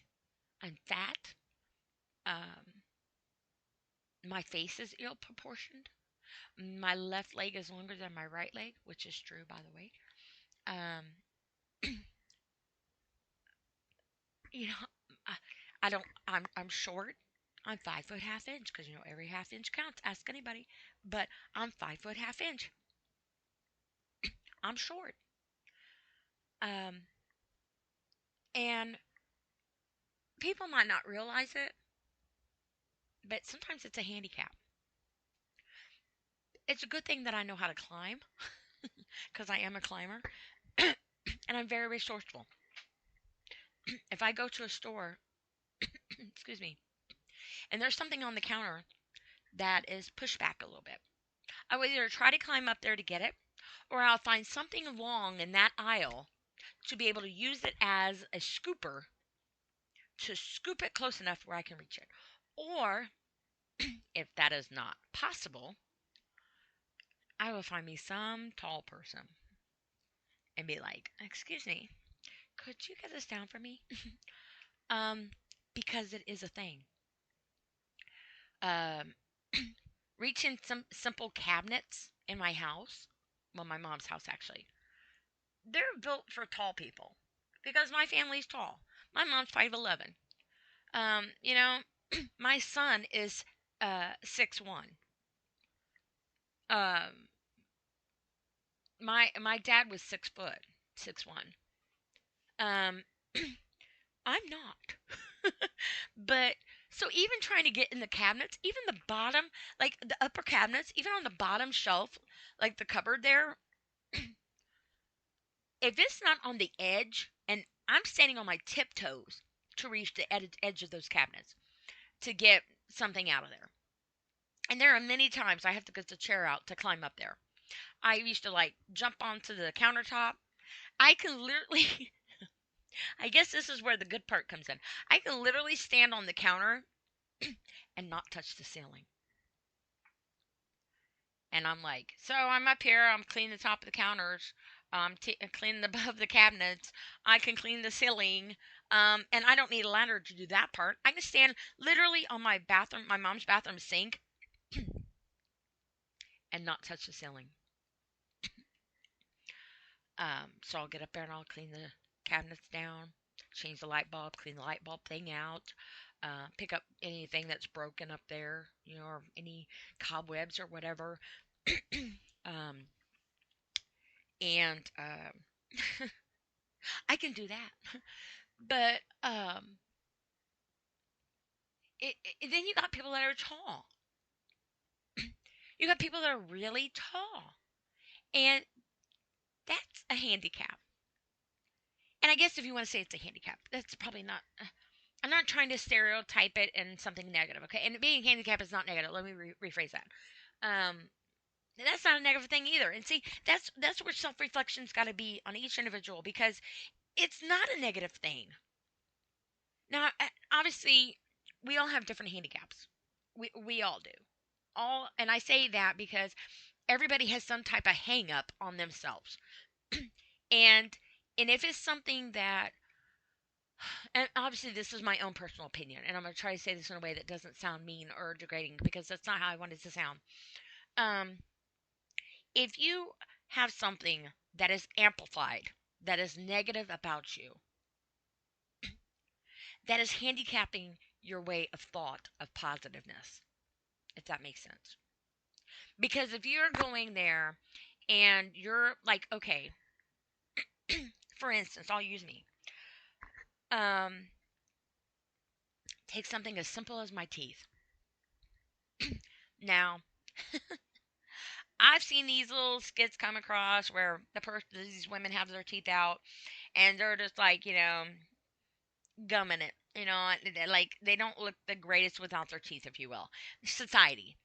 I'm fat. Um, my face is ill proportioned. My left leg is longer than my right leg, which is true, by the way. Um, you know, I, I don't. I'm short. I'm 5 foot half inch because every half inch counts. Ask anybody. But I'm 5 foot half inch. I'm short. Um, and people might not realize it, but sometimes it's a handicap. It's a good thing that I know how to climb because I am a climber and I'm very resourceful. If I go to a store, excuse me, and there's something on the counter that is pushed back a little bit, I will either try to climb up there to get it or I'll find something long in that aisle to be able to use it as a scooper to scoop it close enough where I can reach it. Or if that is not possible, I will find me some tall person and be like, "Excuse me, could you get this down for me?" um, because it is a thing. Um, reaching some simple cabinets in my house, well, my mom's house actually, they're built for tall people because my family's tall. My mom's 5'11". You know, my son is 6'1". Um, my dad was 6 foot, 6'1". Um, I'm not. But so even trying to get in the cabinets, even the bottom, like the upper cabinets, even on the bottom shelf, like the cupboard there, if it's not on the edge, and I'm standing on my tiptoes to reach the edge of those cabinets to get something out of there. And there are many times I have to get the chair out to climb up there. I used to like jump onto the countertop. I can literally, I guess this is where the good part comes in. I can literally stand on the counter and not touch the ceiling. And I'm like, so I'm up here, I'm cleaning the top of the counters, cleaning above the cabinets, I can clean the ceiling, and I don't need a ladder to do that part. I can stand literally on my bathroom, my mom's bathroom sink, and not touch the ceiling. So I'll get up there and I'll clean the cabinets down, change the light bulb, clean the light bulb thing out, pick up anything that's broken up there, or any cobwebs or whatever. um, and I can do that. But then you got people that are tall. You got people that are really tall, and that's a handicap. And I guess if you want to say it's a handicap, that's probably not. I'm not trying to stereotype it in something negative, okay? And being handicapped is not negative. Let me rephrase that. Um, that's not a negative thing either. And see, that's where self reflection's got to be on each individual because it's not a negative thing. Now, obviously, we all have different handicaps. We all do. All, and I say that because everybody has some type of hang up on themselves. and and if it's something that, and obviously this is my own personal opinion, and I'm going to try to say this in a way that doesn't sound mean or degrading because that's not how I want it to sound. Um, if you have something that is amplified, that is negative about you, that is handicapping your way of thought of positiveness, if that makes sense. Because if you're going there and you're like, okay, for instance, I'll use me. Um, take something as simple as my teeth. Now, I've seen these little skits come across where these women have their teeth out and they're just like, gumming it. Like they don't look the greatest without their teeth, if you will. Society.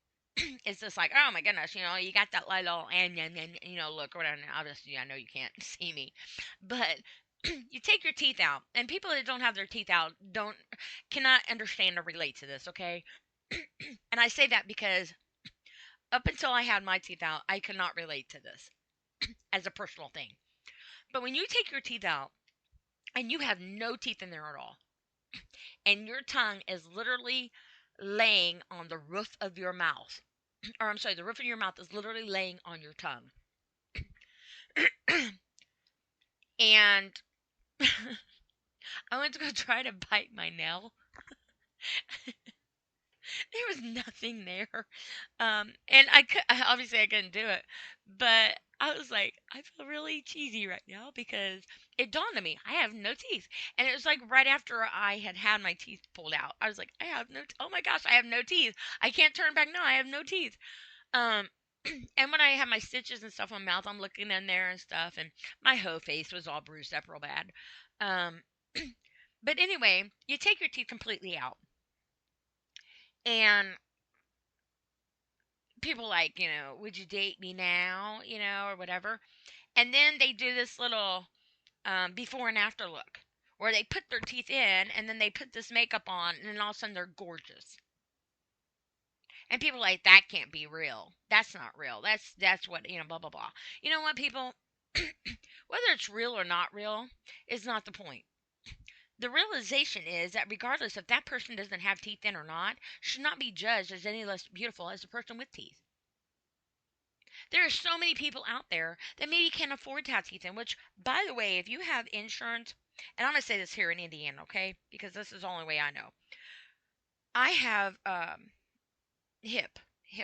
It's just like, oh my goodness, you got that little and look or whatever. Obviously, I know you can't see me, but you take your teeth out, and people that don't have their teeth out don't cannot understand or relate to this. Okay, and I say that because up until I had my teeth out, I could not relate to this as a personal thing. But when you take your teeth out and you have no teeth in there at all, and your tongue is literally laying on the roof of your mouth, or I'm sorry, the roof of your mouth is literally laying on your tongue. And I went to go try to bite my nail. There was nothing there. And obviously I couldn't do it, but I was like, I feel really cheesy right now because it dawned on me I have no teeth, and it was like right after I had my teeth pulled out. I was like, I have no. Oh my gosh, I have no teeth. I can't turn back now. I have no teeth. Um, and when I had my stitches and stuff on my mouth, I'm looking in there and stuff, and my whole face was all bruised up real bad. Um, but anyway, you take your teeth completely out, and people like, would you date me now, or whatever. And then they do this little before and after look where they put their teeth in and then they put this makeup on and then all of a sudden they're gorgeous. And people are like, that can't be real. That's not real. That's what, blah blah blah. You know what, people? Whether it's real or not real is not the point. The realization is that regardless if that person doesn't have teeth in or not, should not be judged as any less beautiful as the person with teeth. There are so many people out there that maybe can't afford to have teeth in, which, by the way, if you have insurance, and I'm going to say this here in Indiana, okay? Because this is the only way I know. I have hip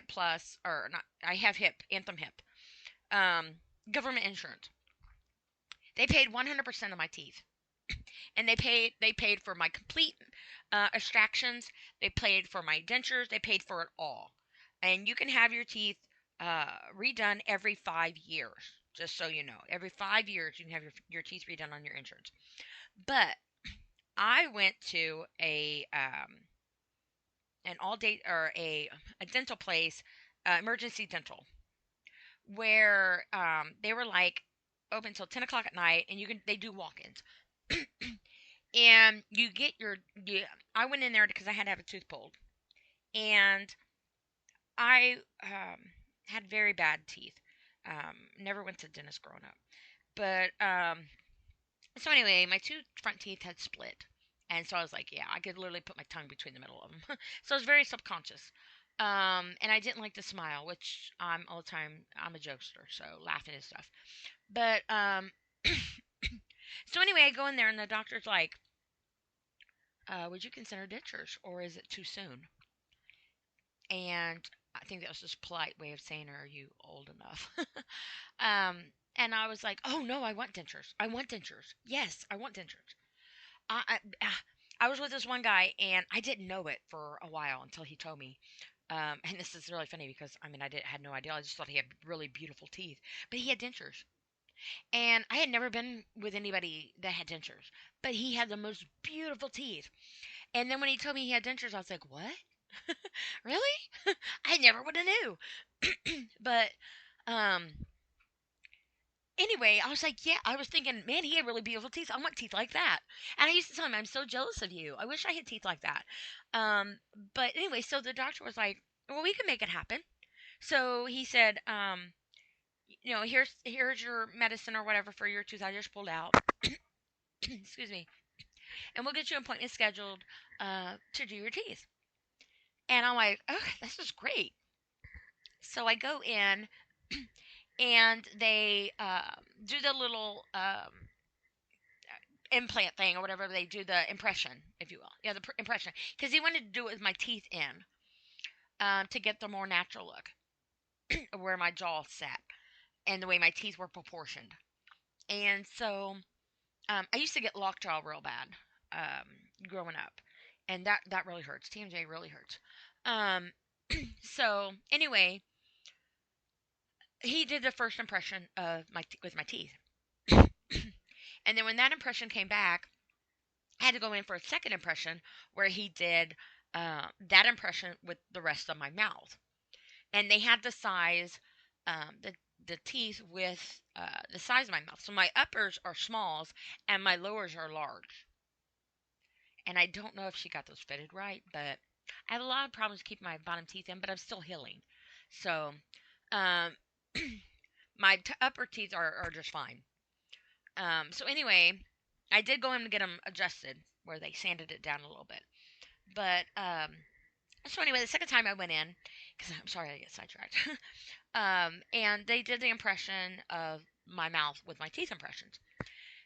plus, or not, I have hip, Anthem hip, government insurance. They paid 100% of my teeth. And they paid for my complete extractions. They paid for my dentures. They paid for it all. And you can have your teeth redone every 5 years. Just so you know, every 5 years you can have your teeth redone on your insurance. But I went to an all day or a dental place, emergency dental, where they were like open until 10 o'clock at night, and they do walk-ins. And you get I went in there because I had to have a tooth pulled, and I had very bad teeth. Never went to the dentist growing up, but so anyway, my two front teeth had split, and so I was like, yeah, I could literally put my tongue between the middle of them. So I was very subconscious. And I didn't like to smile, which I'm all the time. I'm a jokester, so laughing and stuff. But so anyway, I go in there, and the doctor's like, would you consider dentures, or is it too soon? And I think that was just a polite way of saying, are you old enough? um, and I was like, oh no, I want dentures. I want dentures. Yes, I want dentures. I, I, ah, I was with this one guy, and I didn't know it for a while until he told me. And this is really funny because I mean had no idea. I just thought he had really beautiful teeth, but he had dentures, and I had never been with anybody that had dentures, but he had the most beautiful teeth. And then when he told me he had dentures, I was like, what? Really? I never would have knew. But um, anyway, I was like, yeah, I was thinking, man, he had really beautiful teeth. I want teeth like that. And I used to tell him, I'm so jealous of you. I wish I had teeth like that. Um, but anyway, so the doctor was like, well, we can make it happen. So he said, here's your medicine or whatever for your tooth I just pulled out. Excuse me. And we'll get you an appointment scheduled to do your teeth. And I'm like, okay, this is great. So I go in, and they do the little implant thing or whatever. They do the impression, if you will. Yeah, the impression. Because he wanted to do it with my teeth in, to get the more natural look of where my jaw sat and the way my teeth were proportioned. And so I used to get lockjaw real bad growing up. And that really hurts. TMJ really hurts. Um, So anyway, he did the first impression of with my teeth, and then when that impression came back, I had to go in for a second impression where he did that impression with the rest of my mouth, and they had the size, the teeth with the size of my mouth. So my uppers are smalls and my lowers are large. And I don't know if she got those fitted right, but I have a lot of problems keeping my bottom teeth in, but I'm still healing. So, um, my upper teeth are just fine. So anyway, I did go in to get them adjusted, where they sanded it down a little bit. But so anyway, the second time I went in, because I'm sorry I get sidetracked, and they did the impression of my mouth with my teeth impressions.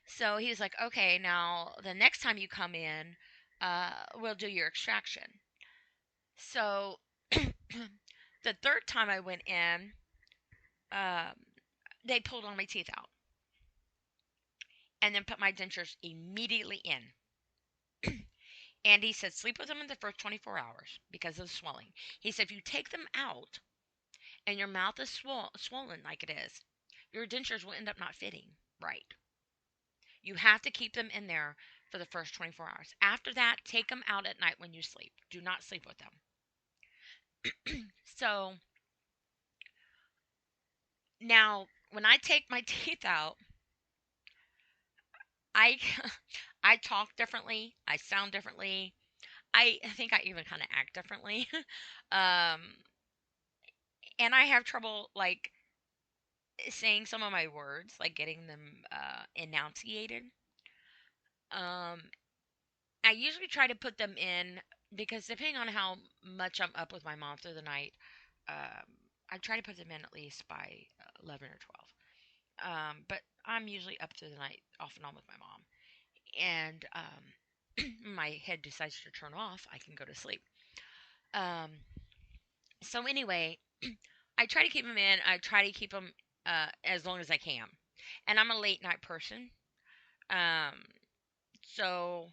So he's like, okay, now the next time you come in, we'll do your extraction. So the third time I went in, um, they pulled all my teeth out and then put my dentures immediately in. And he said, sleep with them in the first 24 hours because of the swelling. He said, if you take them out and your mouth is swollen like it is, your dentures will end up not fitting right. You have to keep them in there for the first 24 hours. After that, take them out at night when you sleep. Do not sleep with them. So now, when I take my teeth out, I I talk differently. I sound differently. I think I even kind of act differently. um, and I have trouble like saying some of my words, like getting them enunciated. Um, I usually try to put them in because depending on how much I'm up with my mom through the night, um, I try to put them in at least by 11 or 12. But I'm usually up through the night off and on with my mom. And my head decides to turn off, I can go to sleep. Um, so anyway, I try to keep them in. I try to keep them as long as I can. And I'm a late night person. Um, so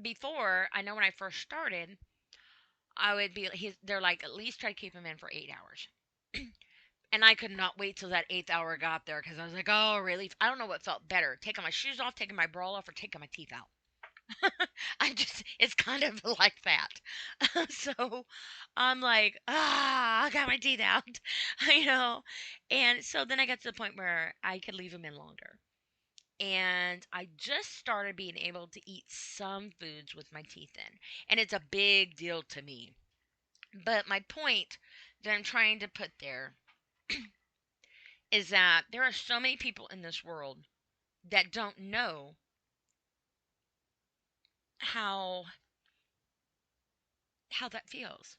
before, I know when I first started, I would be, they're like, at least try to keep them in for 8 hours. And I could not wait till that eighth hour got there because I was like, oh, relief. I don't know what felt better, taking my shoes off, taking my bra off, or taking my teeth out. It's kind of like that. So I'm like, I got my teeth out, you know. And so then I got to the point where I could leave them in longer. And I just started being able to eat some foods with my teeth in. And it's a big deal to me. But my point that I'm trying to put there is that there are so many people in this world that don't know how that feels.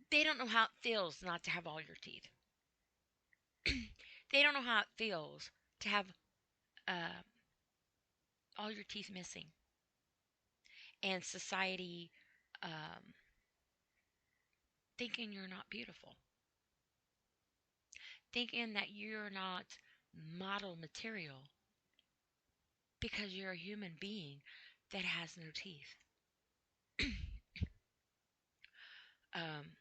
They don't know how it feels not to have all your teeth. They don't know how it feels to have uh, all your teeth missing, and society um, thinking you're not beautiful, thinking that you're not model material because you're a human being that has no teeth. um,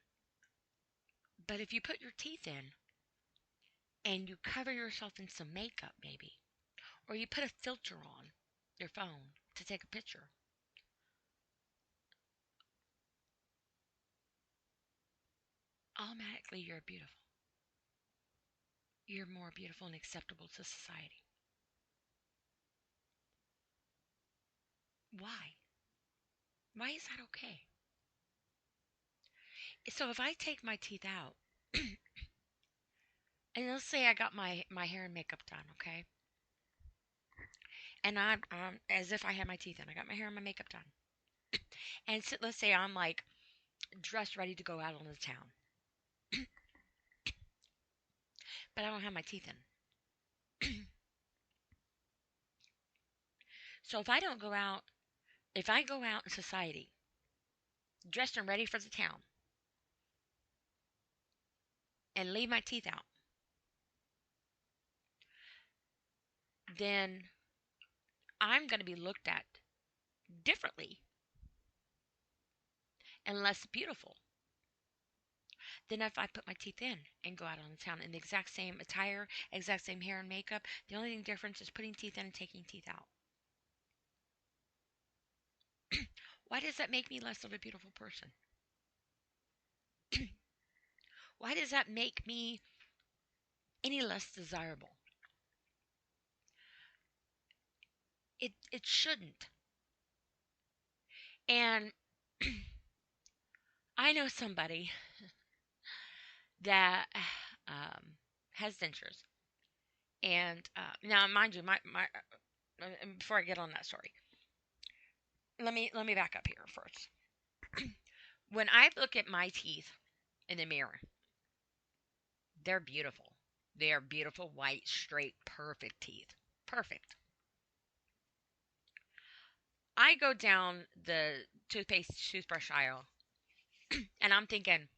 but if you put your teeth in and you cover yourself in some makeup, maybe, or you put a filter on your phone to take a picture, automatically you're beautiful. You're more beautiful and acceptable to society. Why? Why is that okay? So if I take my teeth out, and let's say I got my hair and makeup done, okay, and I'm as if I had my teeth in, I got my hair and my makeup done, and so, let's say I'm like dressed ready to go out on the town, but I don't have my teeth in. So if I don't go out, if I go out in society dressed and ready for the town and leave my teeth out, then I'm going to be looked at differently and less beautiful. than if I put my teeth in and go out on the town in the exact same attire, exact same hair and makeup. The only thing difference is putting teeth in and taking teeth out. Why does that make me less of a beautiful person? Why does that make me any less desirable? It shouldn't. And I know somebody that has dentures. And now, mind you, before I get on that story, let me back up here first. When I look at my teeth in the mirror, they're beautiful. They are beautiful, white, straight, perfect teeth. Perfect. I go down the toothpaste, toothbrush aisle, and I'm thinking,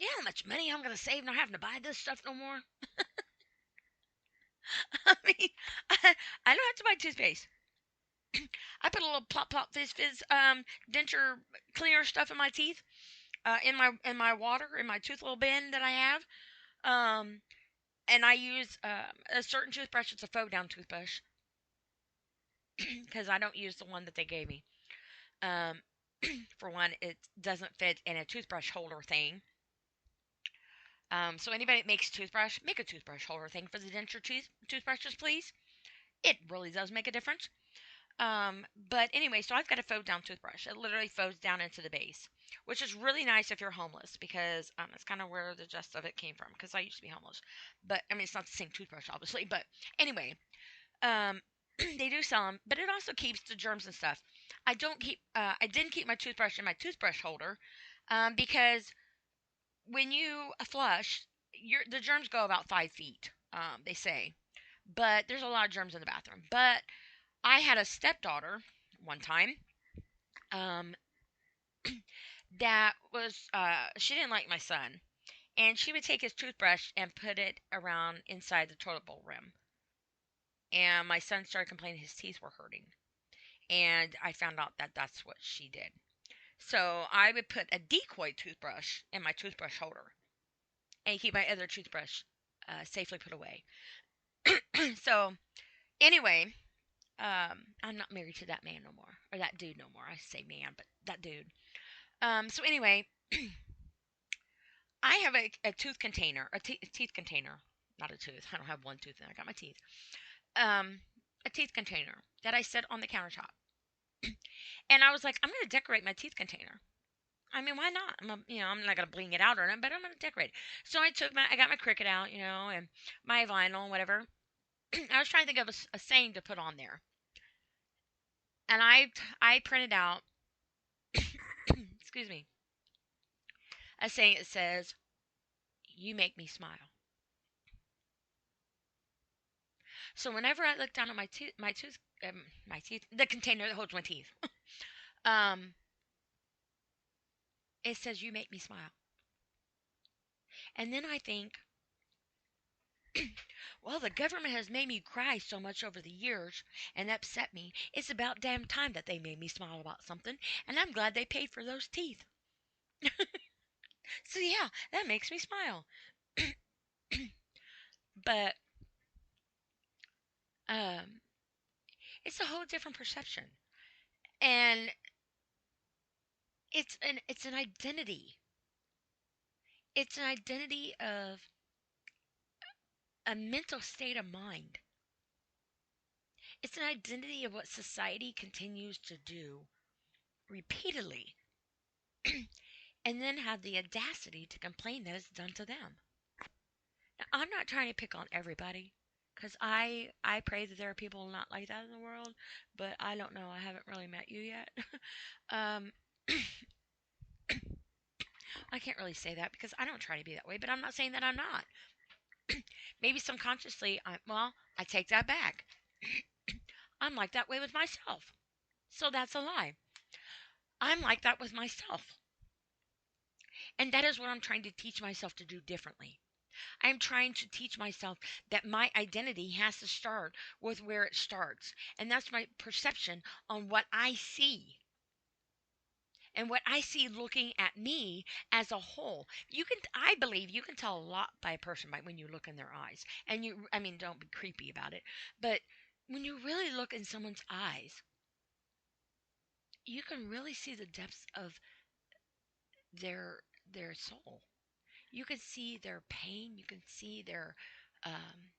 you know how much money I'm going to save not having to buy this stuff no more? I mean, I don't have to buy toothpaste. I put a little plop plop fizz fizz denture cleaner stuff in my teeth, in my water, in my tooth little bin that I have. Um, and I use a certain toothbrush. It's a faux down toothbrush because I don't use the one that they gave me. Um, for one, it doesn't fit in a toothbrush holder thing. So anybody that makes toothbrush, make a toothbrush holder thing for the denture toothbrushes, please. It really does make a difference. But anyway, so I've got a faux down toothbrush. It literally faux down into the base, which is really nice if you're homeless because it's kind of where the gist of it came from. Because I used to be homeless, but I mean it's not the same toothbrush, obviously. But anyway, um, they do sell them, but it also keeps the germs and stuff. I didn't keep my toothbrush in my toothbrush holder, because when you flush, the germs go about 5 feet. They say, but there's a lot of germs in the bathroom. But I had a stepdaughter one time, um, that was she didn't like my son, and she would take his toothbrush and put it around inside the toilet bowl rim. And my son started complaining his teeth were hurting, and I found out that that's what she did. So I would put a decoy toothbrush in my toothbrush holder and keep my other toothbrush safely put away. So anyway, I'm not married to that man no more, or that dude no more. I say man, but that dude. So anyway, I have a tooth container, a teeth container, not a tooth. I don't have one tooth, and I got my teeth. Um, a teeth container that I set on the countertop, and I was like, I'm gonna decorate my teeth container. I mean, why not? I'm not gonna bling it out or anything, but I'm gonna decorate. So I got my Cricut out, and my vinyl and whatever. I was trying to think of a saying to put on there, and I printed out, excuse me, a saying that says, "You make me smile." So whenever I look down at my teeth, the container that holds my teeth, um, it says, "You make me smile." And then I think, well, the government has made me cry so much over the years and upset me. It's about damn time that they made me smile about something, and I'm glad they paid for those teeth. So yeah, that makes me smile. But um, it's a whole different perception, and it's an identity. It's an identity of a mental state of mind. It's an identity of what society continues to do repeatedly, and then have the audacity to complain that it's done to them. Now, I'm not trying to pick on everybody, because I pray that there are people not like that in the world, but I don't know. I haven't really met you yet. um, I can't really say that because I don't try to be that way, but I'm not saying that I'm not. Maybe subconsciously, I take that back. I'm like that way with myself. So that's a lie. I'm like that with myself. And that is what I'm trying to teach myself to do differently. I'm trying to teach myself that my identity has to start with where it starts. And that's my perception on what I see. and what I see looking at me as a whole. I believe you can tell a lot by a person by when you look in their eyes. And I mean, don't be creepy about it, but when you really look in someone's eyes, you can really see the depths of their their soul. You can see their pain. You can see um,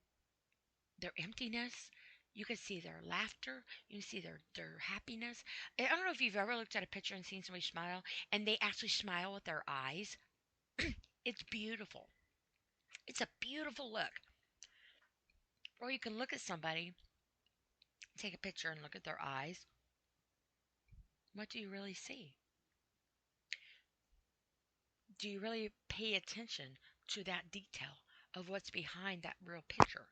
their emptiness. You can see their laughter. You can see their happiness. I don't know if you've ever looked at a picture and seen somebody smile, and they actually smile with their eyes. It's beautiful. It's a beautiful look. Or you can look at somebody, take a picture, and look at their eyes. What do you really see? Do you really pay attention to that detail of what's behind that real picture?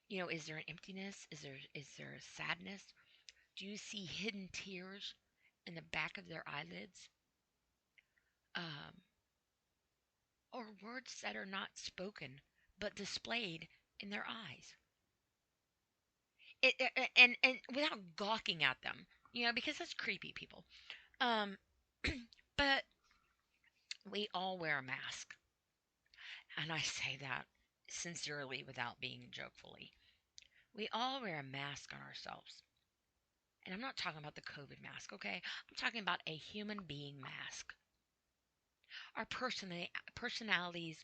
Is there an emptiness? Is there a sadness? Do you see hidden tears in the back of their eyelids? Um, or words that are not spoken but displayed in their eyes? And without gawking at them, because that's creepy, people. Um, but we all wear a mask, and I say that sincerely without being jokefully. We all wear a mask on ourselves. And I'm not talking about the COVID mask, okay? I'm talking about a human being mask. Our personalities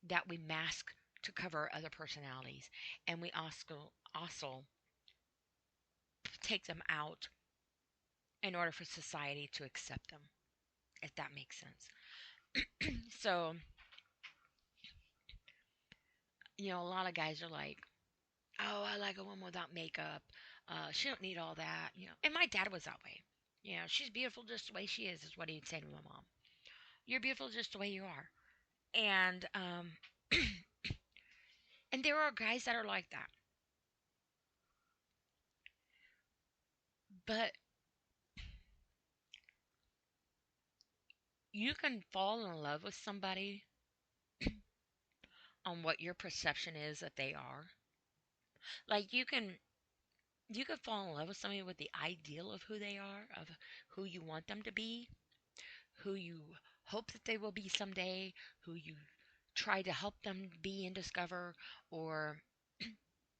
that we mask to cover other personalities, and we also take them out in order for society to accept them, if that makes sense. So, a lot of guys are like, "Oh, I like a woman without makeup. She don't need all that." And my dad was that way. She's beautiful just the way she is what he'd say to my mom. You're beautiful just the way you are. And and there are guys that are like that. But you can fall in love with somebody on what your perception is that they are. Like you can fall in love with somebody with the ideal of who they are, of who you want them to be, who you hope that they will be someday, who you try to help them be and discover, or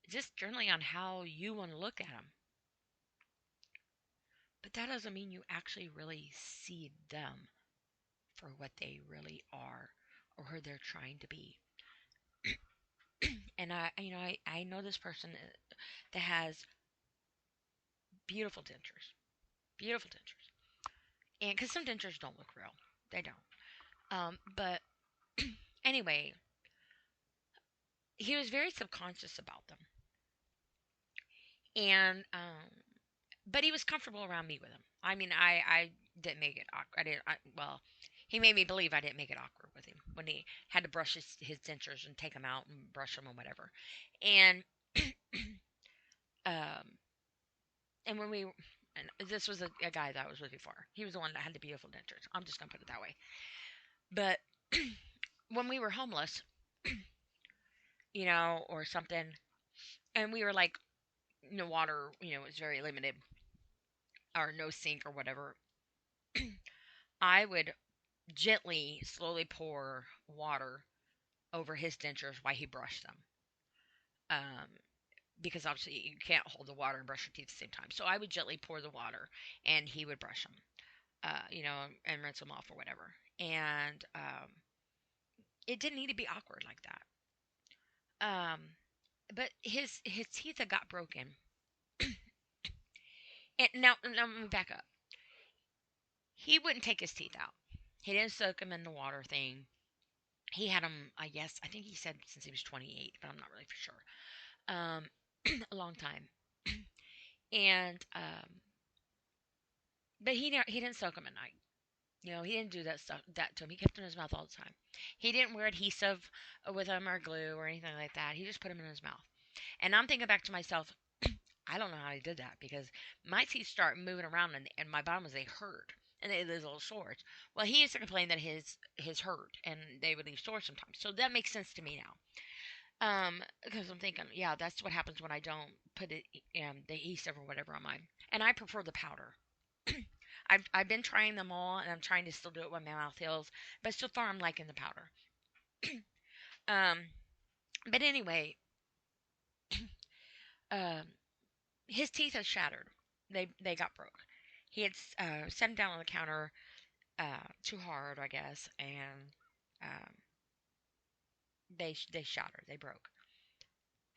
just generally on how you want to look at them. But that doesn't mean you actually really see them for what they really are or who they're trying to be. And I know this person that has beautiful dentures, and because some dentures don't look real, they don't. But anyway, he was very subconscious about them, and but he was comfortable around me with him. I mean, I didn't make it awkward. Well, he made me believe I didn't make it awkward with him when he had to brush his dentures and take them out and brush them and whatever. And um, and when we and this was a guy that I was with before. He was the one that had the beautiful dentures. I'm just gonna put it that way. But when we were homeless, or something, and we were like, water, was very limited, or no sink or whatever, I would gently, slowly pour water over his dentures while he brushed them. Um, because obviously you can't hold the water and brush your teeth at the same time. So I would gently pour the water, and he would brush them, and rinse them off or whatever. And it didn't need to be awkward like that. But his teeth had got broken. And now let me back up. He wouldn't take his teeth out. He didn't soak them in the water thing. He had them, I guess, I think he said since he was 28, but I'm not really for sure. Um, a long time. And but he didn't soak them at night. He didn't do that to him. He kept them in his mouth all the time. He didn't wear adhesive with them or glue or anything like that. He just put them in his mouth. And I'm thinking back to myself, I don't know how he did that because my teeth start moving around and my bottoms, they hurt. And they leave little sores. Well, he used to complain that his hurt and they would leave sores sometimes. So that makes sense to me now. Because I'm thinking, yeah, that's what happens when I don't put it, the adhesive or whatever on mine. And I prefer the powder. I've been trying them all, and I'm trying to still do it when my mouth heals, but so far I'm liking the powder. Um, but anyway, um, his teeth are shattered. They got broke. He had set them down on the counter too hard, I guess, and um, they shattered. They broke.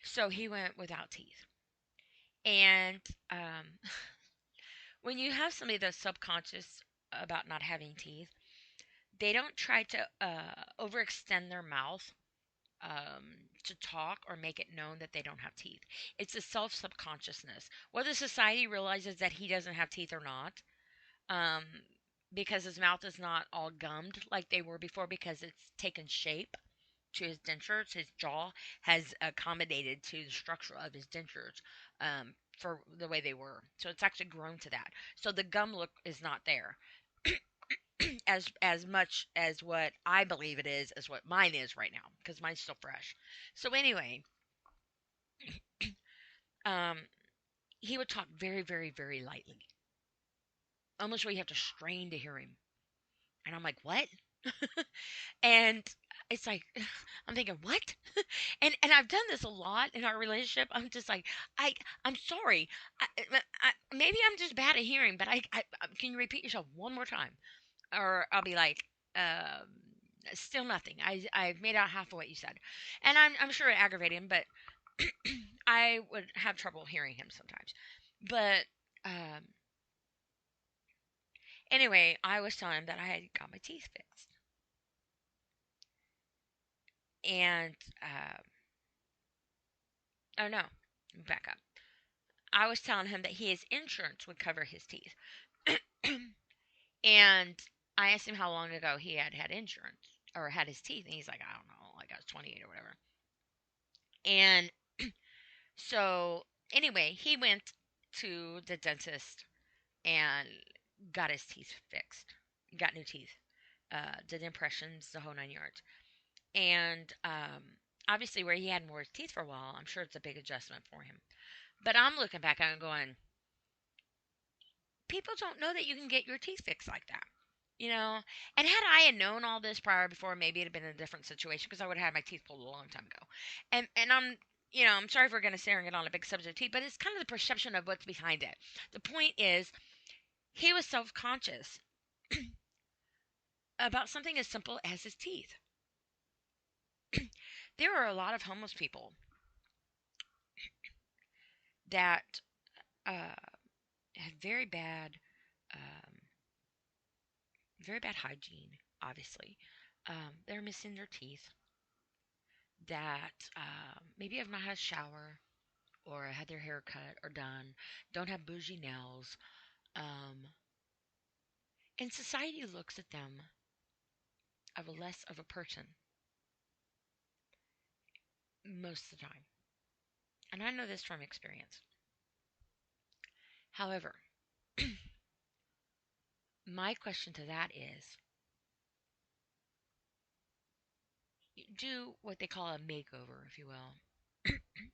So he went without teeth. And um, when you have somebody that's subconscious about not having teeth, they don't try to overextend their mouth to talk or make it known that they don't have teeth. It's a self subconsciousness. Whether society realizes that he doesn't have teeth or not, um, because his mouth is not all gummed like they were before, because it's taken shape to his dentures. His jaw has accommodated to the structure of his dentures for the way they were. So it's actually grown to that. So the gum look is not there as much as what I believe it is as what mine is right now, because mine's still fresh. So anyway, um, he would talk very, very, very lightly, almost where you have to strain to hear him. And I'm like, what? And it's like I'm thinking, what? And I've done this a lot in our relationship. I'm just like, I'm sorry. Maybe I'm just bad at hearing, but can you repeat yourself one more time? Or I'll be like, um, still nothing. I've made out half of what you said, and I'm sure it aggravated him, but I would have trouble hearing him sometimes. But um, anyway, I was telling him that I had got my teeth fixed, and oh no, back up. I was telling him that his insurance would cover his teeth. And I asked him how long ago he had had insurance or had his teeth, and he's like, I don't know, like I was 28 or whatever. And so, anyway, he went to the dentist and got his teeth fixed, got new teeth, did impressions, the whole 9 yards. And obviously, where he hadn't worn his teeth for a while, I'm sure it's a big adjustment for him. But I'm looking back at it and going, people don't know that you can get your teeth fixed like that. You know, and had I had known all this prior before, maybe it'd have been a different situation because I would have had my teeth pulled a long time ago. And I'm sorry if we're going to sit here and get on a big subject of teeth, but it's kind of the perception of what's behind it. The point is, he was self conscious about something as simple as his teeth. There are a lot of homeless people that uh, had very bad hygiene. Obviously, they're missing their teeth. That maybe have not had a shower or had their hair cut or done, don't have bougie nails, um, and society looks at them of a less of a person most of the time. And I know this from experience. However, my question to that is, do what they call a makeover, if you will.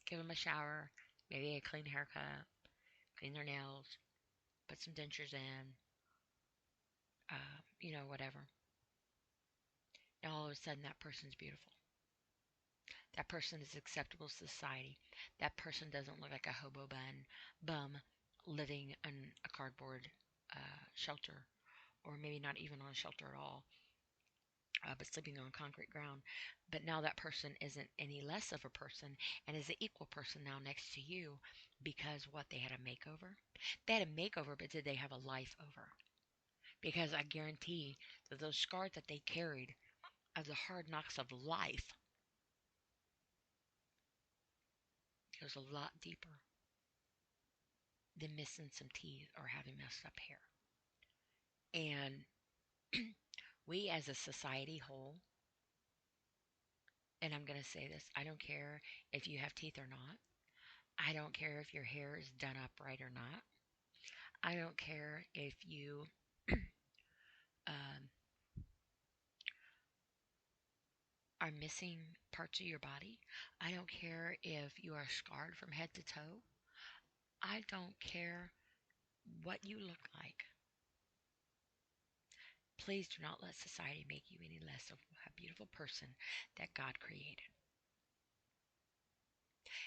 Give them a shower, maybe a clean haircut, clean their nails, put some dentures in, whatever. Now all of a sudden that person's beautiful. That person is acceptable to society. That person doesn't look like a bum living in a cardboard shelter, or maybe not even on a shelter at all, but sleeping on concrete ground. But now that person isn't any less of a person and is an equal person now next to you because what, they had a makeover? They had a makeover, but did they have a life over? Because I guarantee that those scars that they carried of the hard knocks of life goes a lot deeper than missing some teeth or having messed up hair. And we as a society whole, and I'm going to say this, I don't care if you have teeth or not. I don't care if your hair is done up right or not. I don't care if you um, are missing parts of your body. I don't care if you are scarred from head to toe. I don't care what you look like. Please do not let society make you any less of a beautiful person that God created.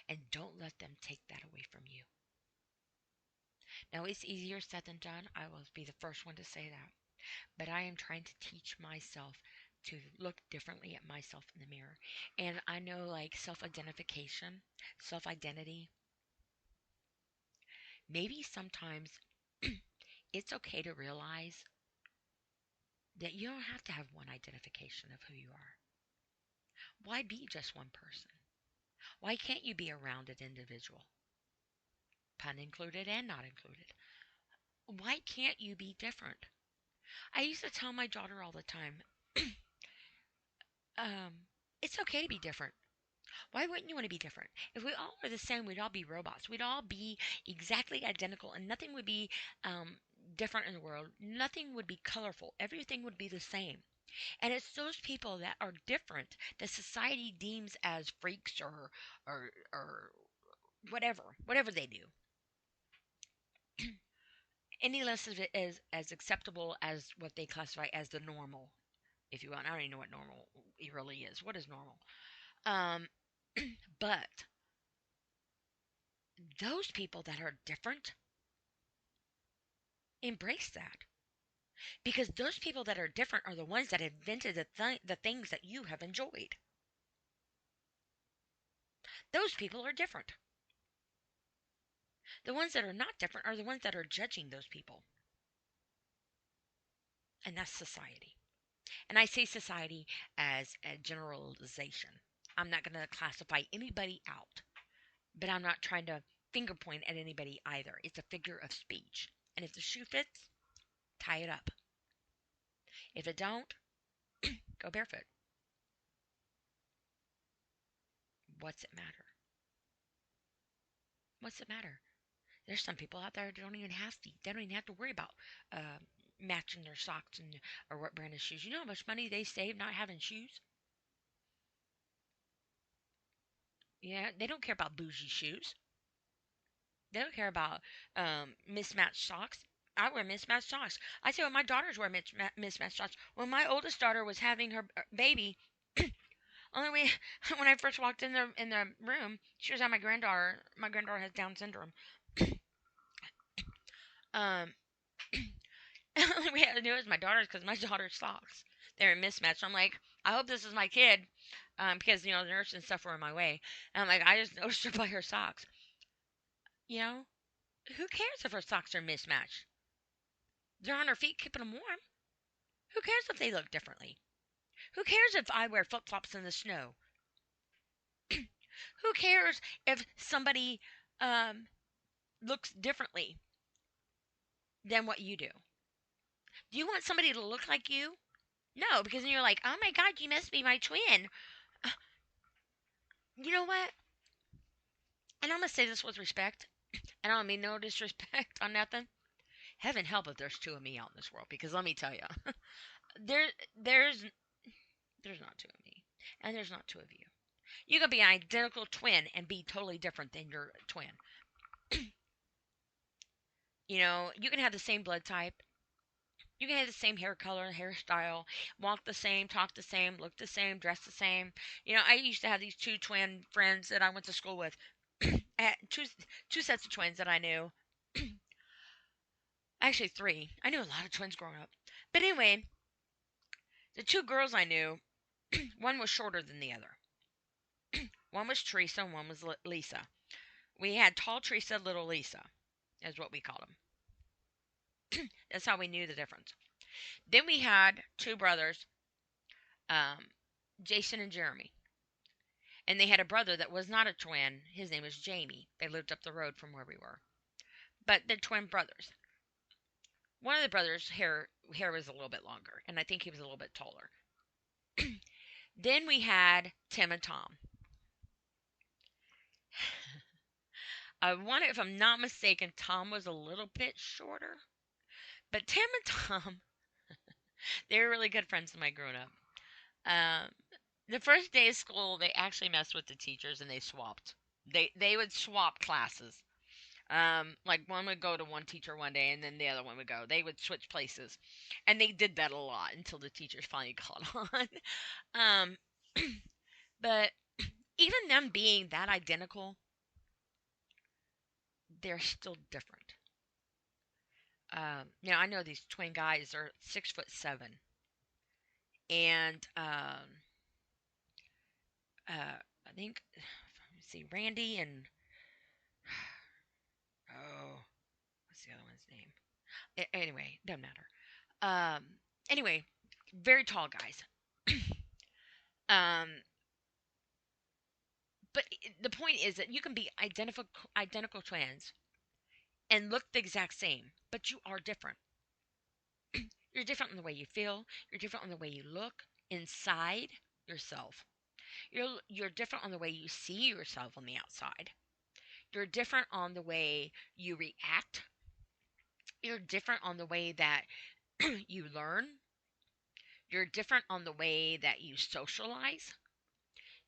And don't let them take that away from you. Now, it's easier said than done. I will be the first one to say that. But I am trying to teach myself to look differently at myself in the mirror. And I know, like, self identification, self identity, maybe sometimes it's okay to realize that you don't have to have one identification of who you are. Why be just one person? Why can't you be a rounded individual? Pun included and not included. Why can't you be different? I used to tell my daughter all the time, um, it's okay to be different. Why wouldn't you want to be different? If we all were the same, we'd all be robots. We'd all be exactly identical, and nothing would be um, different in the world. Nothing would be colorful. Everything would be the same. And it's those people that are different that society deems as freaks or whatever they do. Any less of it is as acceptable as what they classify as the normal, if you want. I don't even know what normal really is. What is normal? Um, but those people that are different, embrace that. Because those people that are different are the ones that invented the things that you have enjoyed. Those people are different. The ones that are not different are the ones that are judging those people. And that's society. And I say society as a generalization. I'm not going to classify anybody out, but I'm not trying to finger point at anybody either. It's a figure of speech. And if the shoe fits, tie it up. If it don't, go barefoot. What's it matter? What's it matter? There's some people out there that don't even have feet. They don't even have to worry about uh, matching their socks and or what brand of shoes. You know how much money they save not having shoes? Yeah, they don't care about bougie shoes. They don't care about mismatched socks. I wear mismatched socks. I say when my daughters wear mismatched socks. When my oldest daughter was having her baby, only way when I first walked in the room, she was at my granddaughter. My granddaughter has Down syndrome. Um, only we had to do is my daughter's because my daughter's socks they're mismatched. I'm like, I hope this is my kid, because the nurse and stuff were in my way. And I'm like, I just noticed her by her socks. You know, who cares if her socks are mismatched? They're on her feet, keeping them warm. Who cares if they look differently? Who cares if I wear flip flops in the snow? Who cares if somebody um, looks differently than what you do? Do you want somebody to look like you? No, because then you're like, oh my God, you must be my twin. Uh, You know what? And I'm going to say this with respect, and I don't mean no disrespect on nothing. Heaven help if there's two of me out in this world, because let me tell you, there, there's, there's not two of me, and there's not two of you. You could be an identical twin and be totally different than your twin. You can have the same blood type. You can have the same hair color, hairstyle, walk the same, talk the same, look the same, dress the same. I used to have these two twin friends that I went to school with. Two sets of twins that I knew. Actually, three. I knew a lot of twins growing up. But anyway, the two girls I knew, one was shorter than the other. One was Teresa and one was Lisa. We had tall Teresa, little Lisa, is what we called them. That's how we knew the difference. Then we had two brothers, um, Jason and Jeremy. And they had a brother that was not a twin. His name was Jamie. They lived up the road from where we were. But they're twin brothers. One of the brothers' hair was a little bit longer, and I think he was a little bit taller. Then we had Tim and Tom. I wonder if I'm not mistaken, Tom was a little bit shorter. But Tim and Tom, they were really good friends of mine growing up. Um, the first day of school, they actually messed with the teachers and they swapped. They would swap classes. Like one would go to one teacher one day and then the other one would go. They would switch places. And they did that a lot until the teachers finally caught on. um, but even them being that identical, they're still different. I know these twin guys are 6'7", and I think, let me see, Randy and oh, what's the other one's name? Anyway, doesn't matter. Um, anyway, very tall guys. um, but the point is that you can be identical twins and look the exact same, but you are different. You're different in the way you feel. You're different in the way you look inside yourself. You're different on the way you see yourself on the outside. You're different on the way you react. You're different on the way that you learn. You're different on the way that you socialize.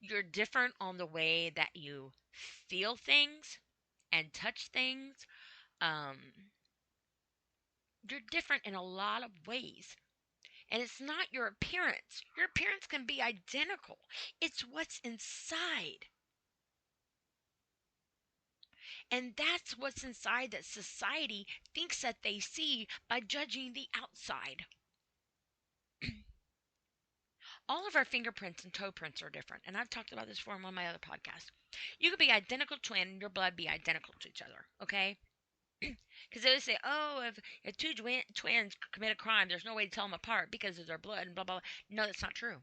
You're different on the way that you feel things and touch things. Um, you're different in a lot of ways. And it's not your appearance. Your appearance can be identical. It's what's inside. And that's what's inside that society thinks that they see by judging the outside. All of our fingerprints and toe prints are different. And I've talked about this before on one of my other podcasts. You could be identical twin and your blood be identical to each other, okay? Because they always say, oh, if two twins commit a crime, there's no way to tell them apart because of their blood and blah, blah, blah. No, that's not true.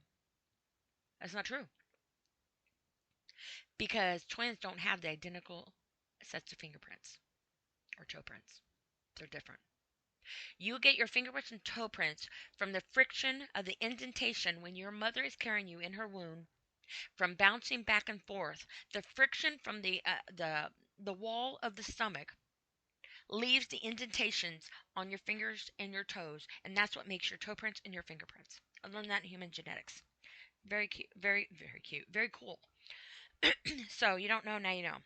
That's not true. Because twins don't have the identical sets of fingerprints or toe prints. They're different. You get your fingerprints and toe prints from the friction of the indentation when your mother is carrying you in her womb, from bouncing back and forth. The friction from the wall of the stomach leaves the indentations on your fingers and your toes, and that's what makes your toe prints and your fingerprints. I learned that in human genetics. Very cute, very cute, very cool. So you don't know, now you know.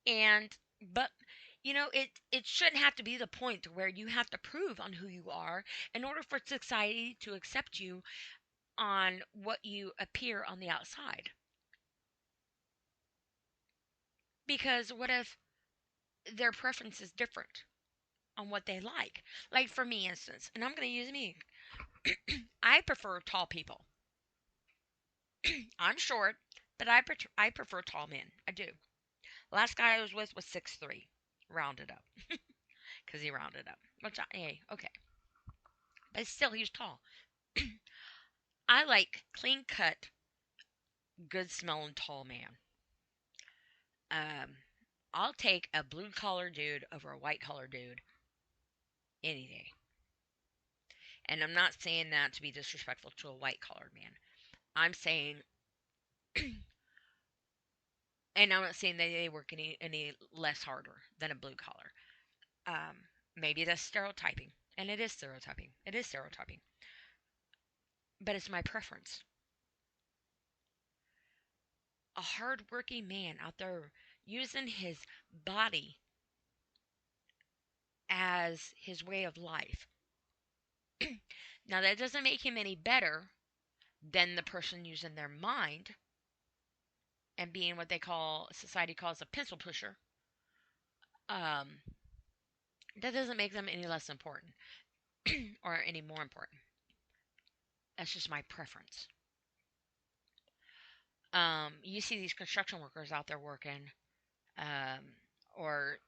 And but it shouldn't have to be the point to where you have to prove on who you are in order for society to accept you on what you appear on the outside. Because what if their preference is different on what they like? Like for me, instance, and I'm going to use me. I prefer tall people. I'm short, but I prefer tall men. I do. Last guy I was with was 6'3", rounded up, because he rounded up. Which hey, okay, but still he was tall. I like clean cut, good smelling tall man. Um, I'll take a blue collar dude over a white collar dude any day. And I'm not saying that to be disrespectful to a white collared man. I'm saying, and I'm not saying that they work any less harder than a blue collar. Maybe that's stereotyping, and it is stereotyping. It is stereotyping, but it's my preference. A hardworking man out there using his body as his way of life. Now, that doesn't make him any better than the person using their mind and being what they call, society calls a pencil pusher. Um, that doesn't make them any less important or any more important. That's just my preference. You see these construction workers out there working, um, or,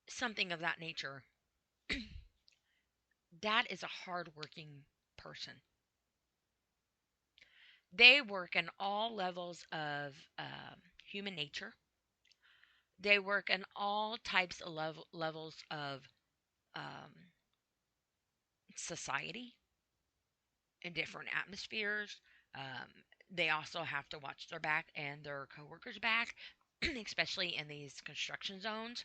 something of that nature. That is a hardworking person. They work in all levels of human nature. They work in all types of levels of um, society in different atmospheres. Um, they also have to watch their back and their coworkers' back, especially in these construction zones.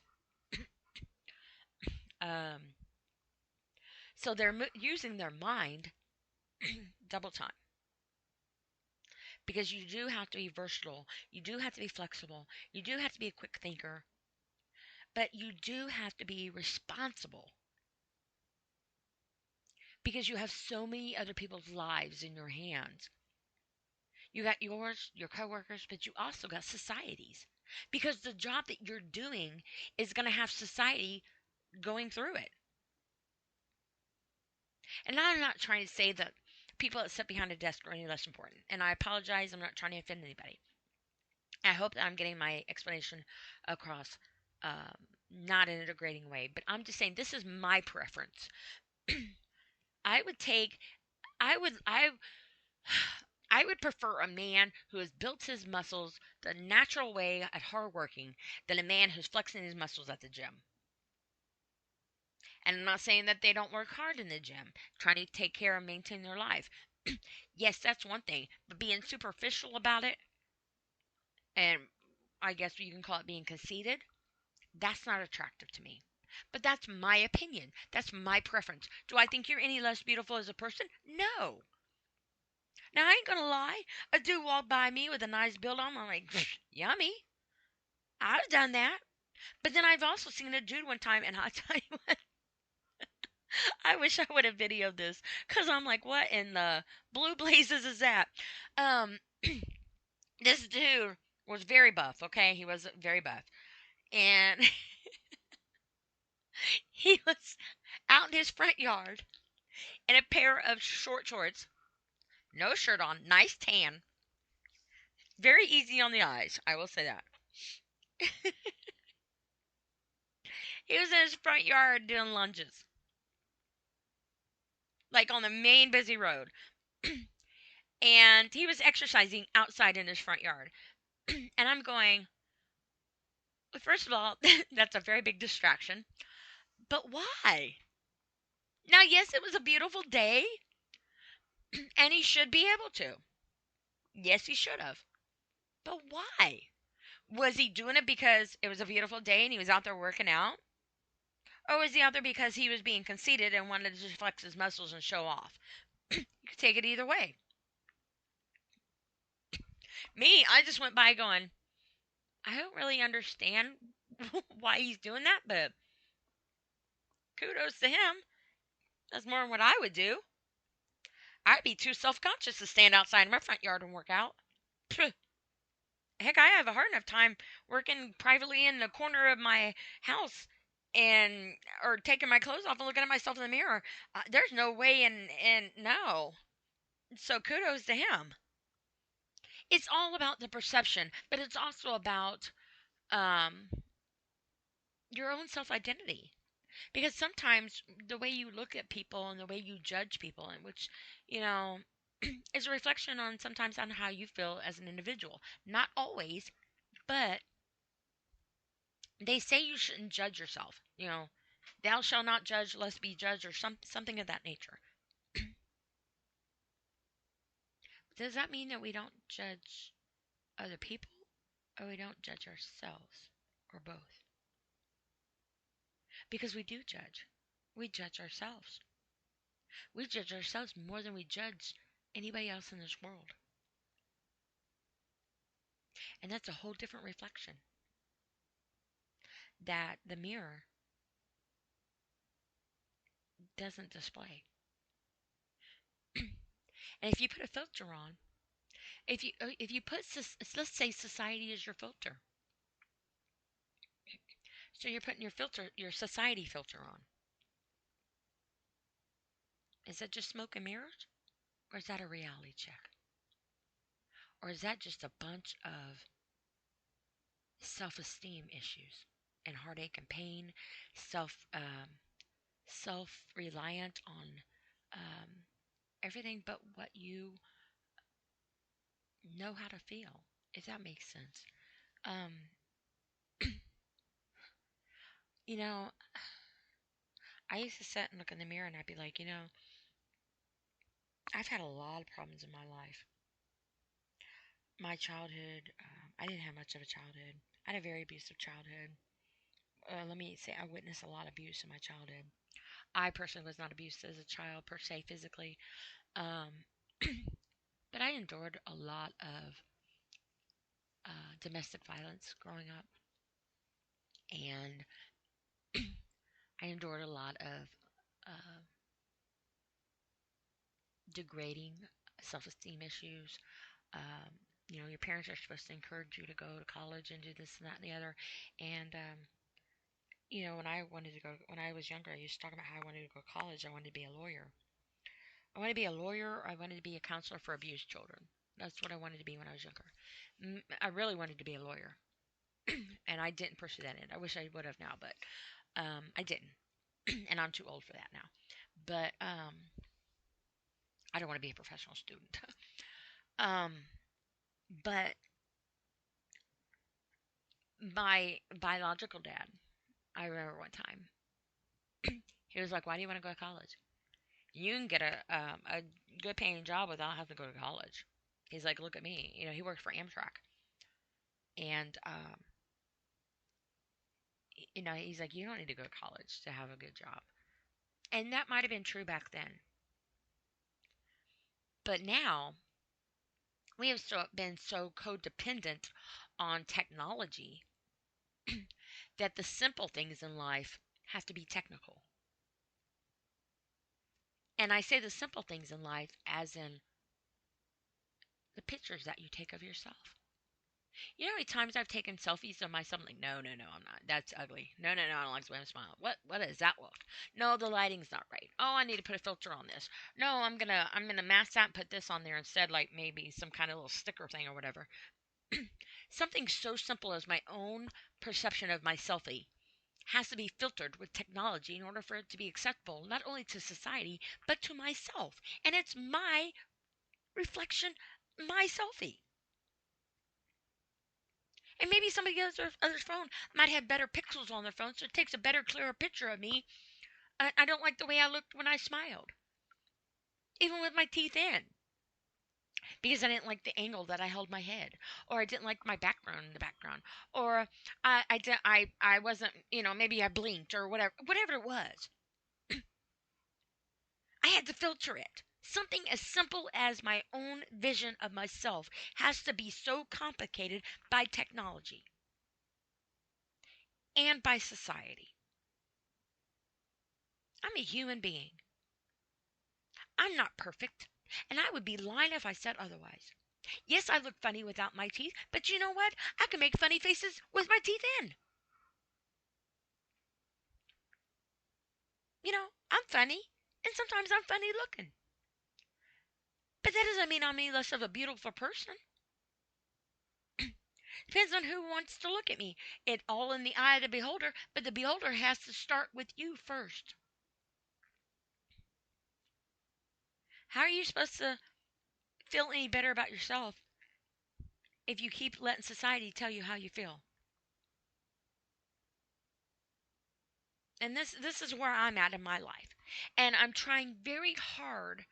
Um, so they're using their mind double time. because you do have to be versatile. You do have to be flexible. You do have to be a quick thinker, but you do have to be responsible because you have so many other people's lives in your hands. You got yours, your coworkers, but you also got society's. Because the job that you're doing is going to have society going through it. And I'm not trying to say that people that sit behind a desk are any less important. And I apologize, I'm not trying to offend anybody. I hope that I'm getting my explanation across, not in a degrading way, but I'm just saying this is my preference. I would take, I would, I would prefer a man who has built his muscles the natural way at hard working than a man who's flexing his muscles at the gym. And I'm not saying that they don't work hard in the gym, trying to take care and maintain their life. Yes, that's one thing, but being superficial about it, and I guess you can call it being conceited, that's not attractive to me. But that's my opinion. That's my preference. Do I think you're any less beautiful as a person? No. Now, I ain't gonna lie. A dude walked by me with a nice build on. I'm like, yummy. I've done that. But then I've also seen a dude one time, and I'll tell you what, I wish I would have videoed this. Because I'm like, what in the blue blazes is that? Um, this dude was very buff, okay? He was very buff. And he was out in his front yard in a pair of short shorts, no shirt on, nice tan, very easy on the eyes, I will say that. He was in his front yard doing lunges, like on the main busy road. And he was exercising outside in his front yard. And I'm going, first of all, that's a very big distraction. But why? Now, yes, it was a beautiful day, and he should be able to. Yes, he should have. But why? Was he doing it because it was a beautiful day and he was out there working out? Or was he out there because he was being conceited and wanted to just flex his muscles and show off? You could take it either way. Me, I just went by going, I don't really understand why he's doing that, but kudos to him. That's more than what I would do. I'd be too self conscious to stand outside my front yard and work out. Heck, I have a hard enough time working privately in the corner of my house and or taking my clothes off and looking at myself in the mirror. There's no way, and no. So kudos to him. It's all about the perception, but it's also about um, your own self identity. Because sometimes the way you look at people and the way you judge people, and which, you know, is a reflection on sometimes on how you feel as an individual. Not always, but they say you shouldn't judge yourself. Thou shalt not judge lest be judged, or something of that nature. Does that mean that we don't judge other people, or we don't judge ourselves, or both? Because we do judge. We judge ourselves. We judge ourselves more than we judge anybody else in this world. And that's a whole different reflection that the mirror doesn't display. And if you put a filter on, if you put, let's say society is your filter. So you're putting your society filter on. Is that just smoke and mirrors? Or is that a reality check? Or is that just a bunch of self-esteem issues and heartache and pain, self-reliant on um, everything but what you know how to feel, if that makes sense. Um, you know, I used to sit and look in the mirror and I'd be like, I've had a lot of problems in my life. My childhood, I didn't have much of a childhood. I had a very abusive childhood. Let me say, I witnessed a lot of abuse in my childhood. I personally was not abused as a child per se physically, um, But I endured a lot of domestic violence growing up, and I endured a lot of uh, degrading self-esteem issues. Um, your parents are supposed to encourage you to go to college and do this and that and the other. And when I was younger, I used to talk about how I wanted to go to college. I wanted to be a lawyer. I wanted to be a lawyer. Or I wanted to be a counselor for abused children. That's what I wanted to be when I was younger. I really wanted to be a lawyer, and I didn't pursue that end. I wish I would have now, but I didn't, and I'm too old for that now. But I don't want to be a professional student. um, but my biological dad, I remember one time, he was like, "Why do you want to go to college? You can get a good paying job without having to go to college." He's like, "Look at me." He worked for Amtrak, and he's like, "You don't need to go to college to have a good job." And that might have been true back then, but now we have been so codependent on technology that the simple things in life have to be technical. And I say the simple things in life as in the pictures that you take of yourself. You know how many times I've taken selfies of myself? I'm like, no, no, no, I'm not. That's ugly. No, no, no, I don't like the way I'm smiling. What does that look? No, the lighting's not right. Oh, I need to put a filter on this. No, I'm gonna mask that and put this on there instead, like maybe some kind of little sticker thing or whatever. Something so simple as my own perception of my selfie has to be filtered with technology in order for it to be acceptable, not only to society, but to myself. And it's my reflection, my selfie. And maybe somebody other's phone might have better pixels on their phone, so it takes a better, clearer picture of me. I don't like the way I looked when I smiled, even with my teeth in, because I didn't like the angle that I held my head, or I didn't like my background in the background, or I wasn't, maybe I blinked or whatever it was. I had to filter it. Something as simple as my own vision of myself has to be so complicated by technology and by society. I'm a human being. I'm not perfect, and I would be lying if I said otherwise. Yes, I look funny without my teeth, but you know what? I can make funny faces with my teeth in. I'm funny, and sometimes I'm funny looking. But that doesn't mean I'm any less of a beautiful person. Depends on who wants to look at me. It all in the eye of the beholder, but the beholder has to start with you first. How are you supposed to feel any better about yourself if you keep letting society tell you how you feel? And this is where I'm at in my life. And I'm trying very hard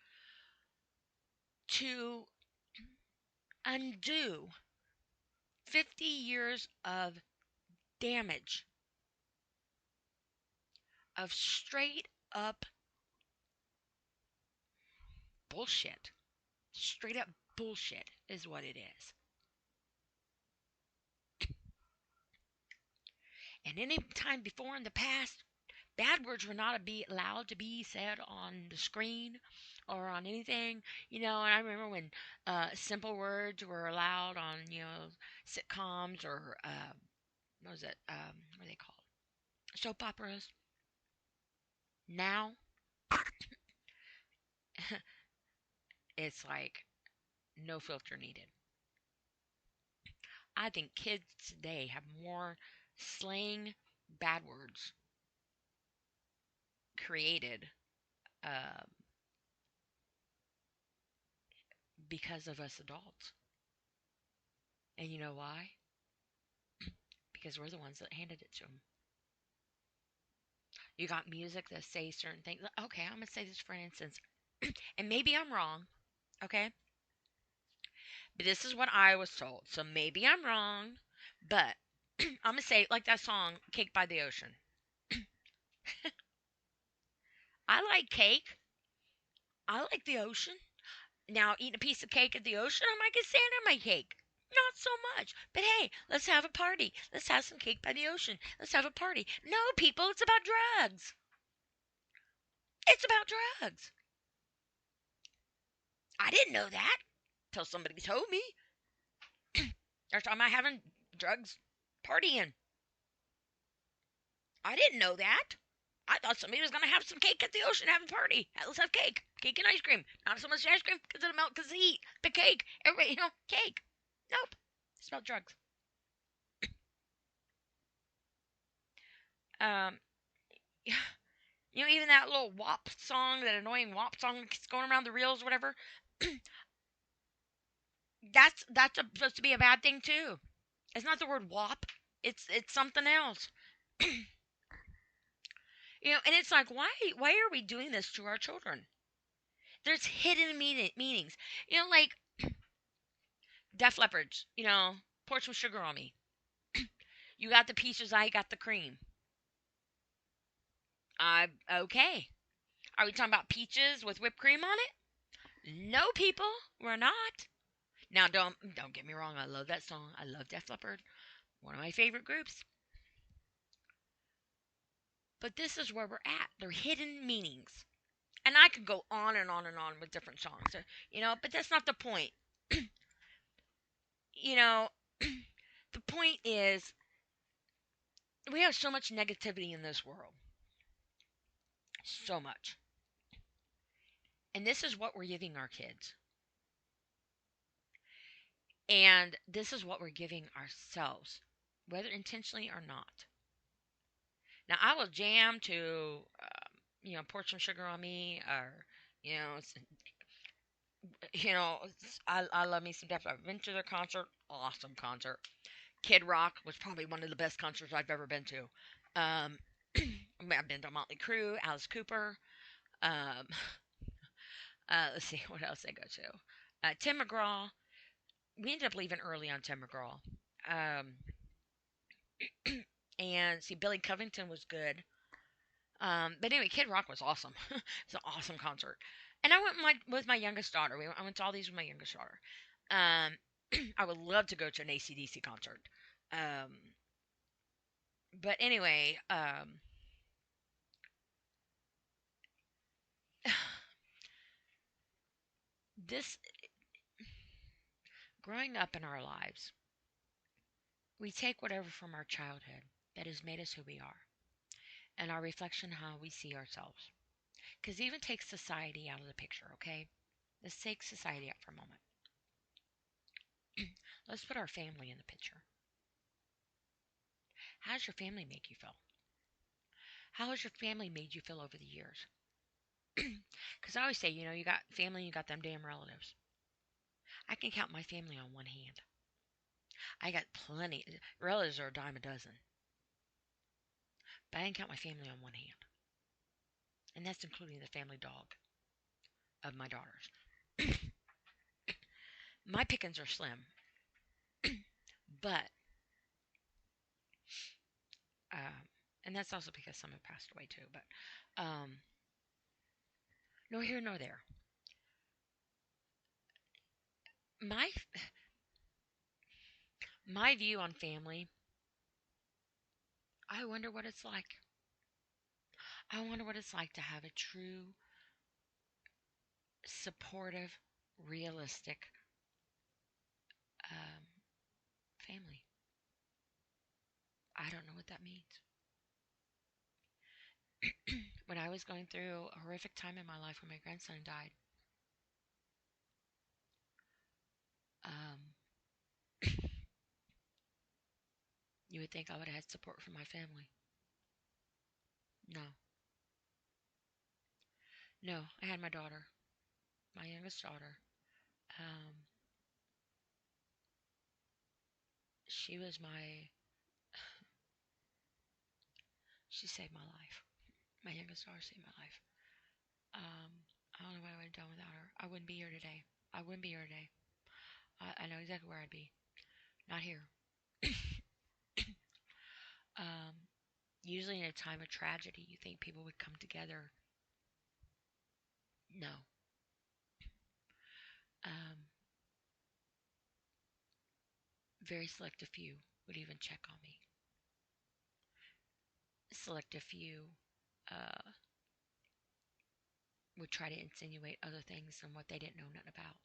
to undo 50 years of damage, of straight up bullshit. Straight up bullshit is what it is. And any time before in the past, bad words were not be allowed to be said on the screen or on anything. And I remember when simple words were allowed on, sitcoms or, what was it? What are they called? Soap operas. Now, it's like no filter needed. I think kids today have more slang bad words created uh, because of us adults. And you know why? Because we're the ones that handed it to them. You got music that says certain things. Okay, I'm going to say this for an instance. And maybe I'm wrong, okay? But this is what I was told. So maybe I'm wrong, but I'm going to say like that song, Cake by the Ocean. I like cake. I like the ocean. Now, eating a piece of cake at the ocean, I might get sand on my cake. Not so much. But hey, let's have a party. Let's have some cake by the ocean. Let's have a party. No, people, it's about drugs. It's about drugs. I didn't know that till somebody told me. They're talking about having drugs partying. I didn't know that. I thought somebody was going to have some cake at the ocean, have a party. Let's have cake. Cake and ice cream. Not so much ice cream because it'll melt because of the heat. But cake. Everybody, cake. Nope. It's about drugs. Um, even that little WAP song, that annoying WAP song that's going around the reels or whatever, that's supposed to be a bad thing too. It's not the word WAP. It's something else. And it's like, why are we doing this to our children? There's hidden meanings. Like Def Leppard's. Pour some sugar on me. You got the peaches, I got the cream. Okay. Are we talking about peaches with whipped cream on it? No, people, we're not. Now, don't get me wrong. I love that song. I love Def Leppard, one of my favorite groups. But this is where we're at. They're hidden meanings, and I could go on and on and on with different songs. But that's not the point. you know, the point is we have so much negativity in this world, so much, and this is what we're giving our kids, and this is what we're giving ourselves, whether intentionally or not. Now, I will jam to, pour some sugar on me, or, you know, I love me some Def Leppard. I've been to their concert, awesome concert. Kid Rock was probably one of the best concerts I've ever been to. Um, I've been to Motley Crue, Alice Cooper. Um, let's see what else I go to. Tim McGraw. We ended up leaving early on Tim McGraw. Um, and see, Billy Covington was good. But anyway, Kid Rock was awesome. It's an awesome concert. And I went with my youngest daughter. I went to all these with my youngest daughter. Um, I would love to go to an AC/DC concert. Um, but anyway, this growing up in our lives, we take whatever from our childhood that has made us who we are, and our reflection how we see ourselves. Because even take society out of the picture, okay? Let's take society out for a moment. Let's put our family in the picture. How does your family make you feel? How has your family made you feel over the years? Because I always say, you got family, you got them damn relatives. I can count my family on one hand. I got plenty. Relatives are a dime a dozen. But I can count my family on one hand. And that's including the family dog of my daughters. My pickings are slim. But, um, and that's also because some have passed away too. But, no here nor there. My my view on family, I wonder what it's like. I wonder what it's like to have a true, supportive, realistic um, family. I don't know what that means. When I was going through a horrific time in my life when my grandson died, um, you would think I would have had support from my family. No. No, I had my daughter, my youngest daughter. Um, she was she saved my life. My youngest daughter saved my life. Um, I don't know what I would have done without her. I wouldn't be here today. I wouldn't be here today. I know exactly where I'd be. Not here. um, Usually in a time of tragedy, you think people would come together. No. Um, very select a few would even check on me. Select a few uh, would try to insinuate other things than what they didn't know nothing about.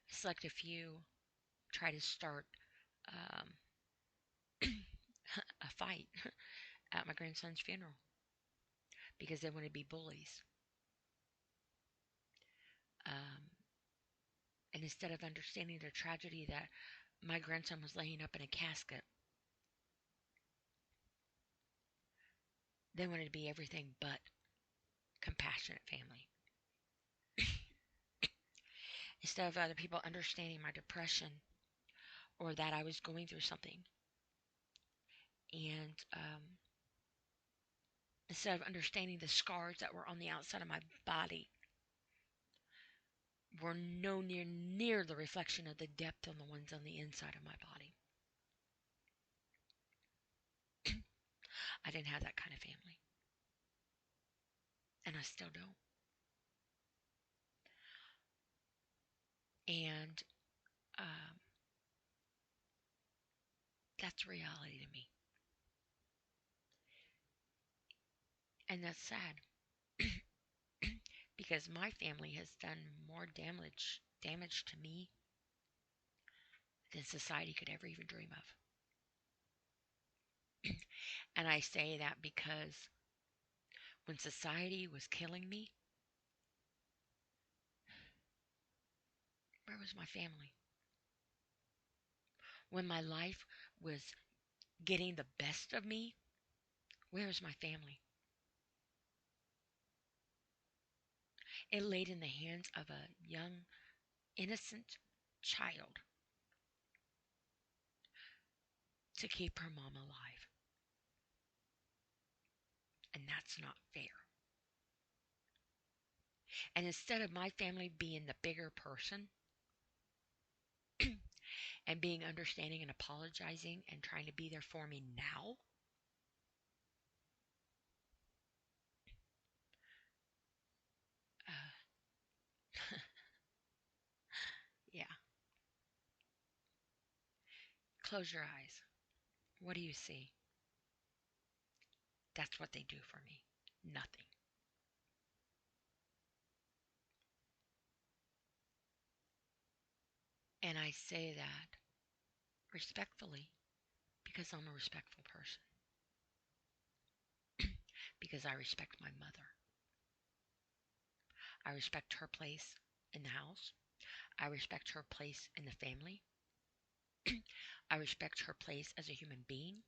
Select a few try to start um, a fight at my grandson's funeral because they want to be bullies. Um, and instead of understanding the tragedy that my grandson was laying up in a casket, they wanted to be everything but compassionate family. Instead of other people understanding my depression or that I was going through something, and instead of understanding the scars that were on the outside of my body, were no near the reflection of the depth on the ones on the inside of my body. I didn't have that kind of family, and I still don't. And um, that's reality to me, and that's sad because my family has done more damage to me than society could ever even dream of. And I say that because when society was killing me, where was my family? When my life was getting the best of me, where is my family? It laid in the hands of a young, innocent child to keep her mom alive. And that's not fair. And instead of my family being the bigger person and being understanding and apologizing and trying to be there for me now, uh, yeah, close your eyes. What do you see? That's what they do for me. Nothing. And I say that respectfully because I'm a respectful person. Because I respect my mother. I respect her place in the house. I respect her place in the family. I respect her place as a human being.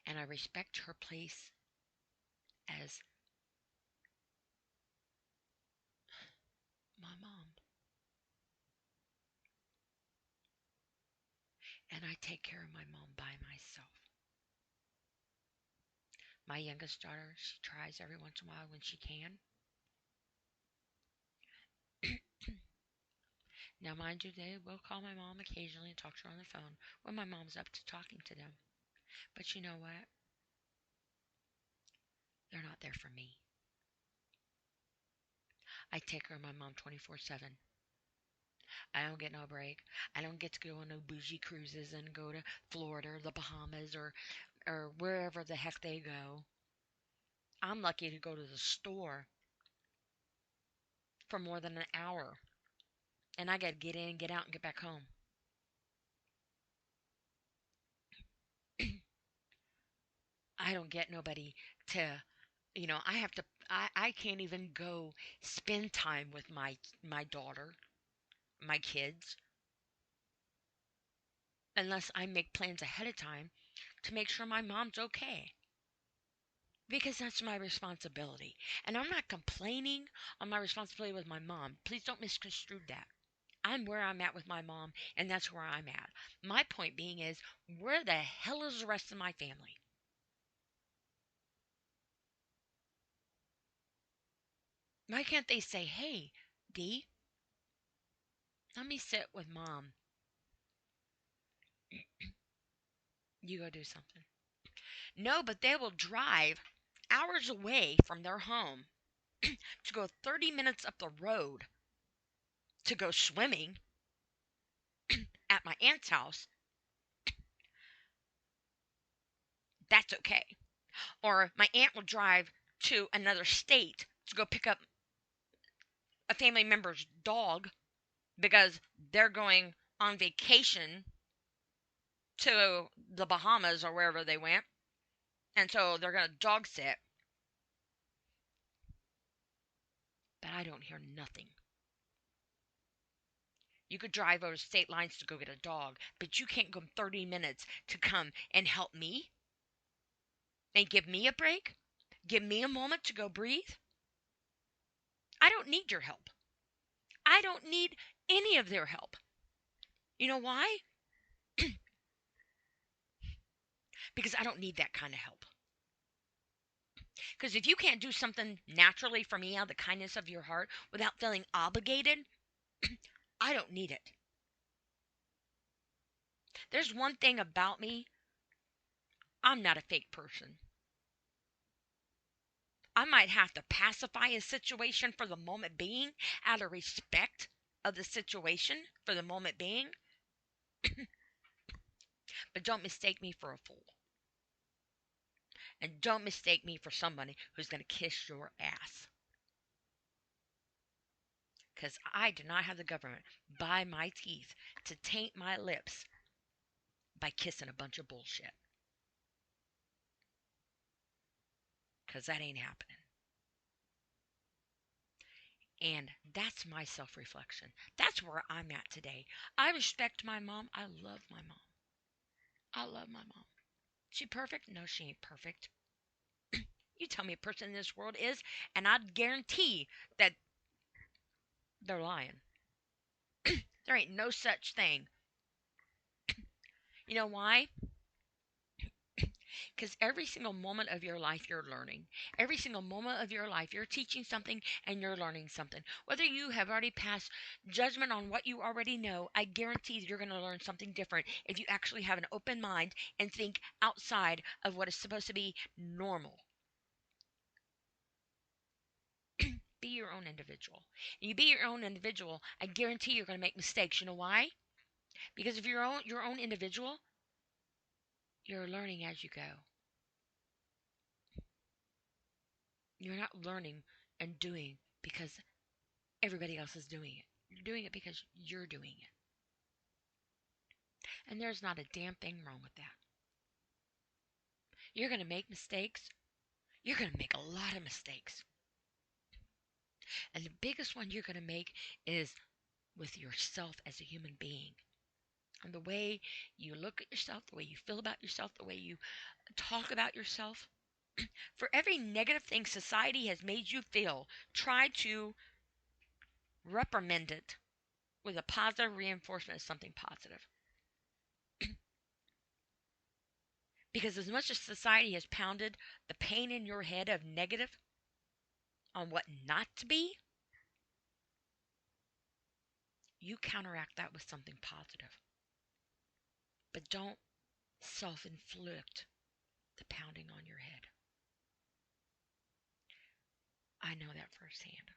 And I respect her place as my mom. And I take care of my mom by myself. My youngest daughter, she tries every once in a while when she can. Now, mind you, they will call my mom occasionally and talk to her on the phone when my mom's up to talking to them. But you know what? They're not there for me. I take care of my mom 24/7. I don't get no break. I don't get to go on no bougie cruises and go to Florida or the Bahamas or wherever the heck they go. I'm lucky to go to the store for more than an hour. And I got to get in, get out, and get back home. I don't get nobody to, I have to, I can't even go spend time with my daughter, my kids, unless I make plans ahead of time to make sure my mom's okay. Because that's my responsibility. And I'm not complaining on my responsibility with my mom. Please don't misconstrue that. I'm where I'm at with my mom, and that's where I'm at. My point being is, where the hell is the rest of my family? Why can't they say, hey, Dee, let me sit with mom. You go do something. No, but they will drive hours away from their home to go 30 minutes up the road to go swimming at my aunt's house, that's okay. Or my aunt will drive to another state to go pick up a family member's dog because they're going on vacation to the Bahamas or wherever they went. And so they're going to dog sit. But I don't hear nothing. You could drive over state lines to go get a dog, but you can't go 30 minutes to come and help me and give me a break? Give me a moment to go breathe? I don't need your help. I don't need any of their help. You know why? Because I don't need that kind of help. Because if you can't do something naturally for me out of the kindness of your heart without feeling obligated, I don't need it. There's one thing about me, I'm not a fake person. I might have to pacify a situation for the moment being out of respect of the situation for the moment being, but don't mistake me for a fool. And don't mistake me for somebody who's going to kiss your ass. Because I do not have the government by my teeth to taint my lips by kissing a bunch of bullshit. Because that ain't happening. And that's my self-reflection. That's where I'm at today. I respect my mom. I love my mom. I love my mom. She perfect? No, she ain't perfect. You tell me a person in this world is, and I'd guarantee that they're lying. There ain't no such thing. You know why? Because every single moment of your life you're learning. Every single moment of your life you're teaching something and you're learning something. Whether you have already passed judgment on what you already know, I guarantee you're going to learn something different if you actually have an open mind and think outside of what is supposed to be normal. Be your own individual. And you be your own individual, I guarantee you're going to make mistakes. You know why? Because if you're your own individual, you're learning as you go. You're not learning and doing because everybody else is doing it. You're doing it because you're doing it. And there's not a damn thing wrong with that. You're going to make mistakes. You're going to make a lot of mistakes. And the biggest one you're going to make is with yourself as a human being. And the way you look at yourself, the way you feel about yourself, the way you talk about yourself. For every negative thing society has made you feel, try to reprimand it with a positive reinforcement of something positive. Because as much as society has pounded the pain in your head of negative on what not to be, you counteract that with something positive. But don't self-inflict the pounding on your head. I know that firsthand.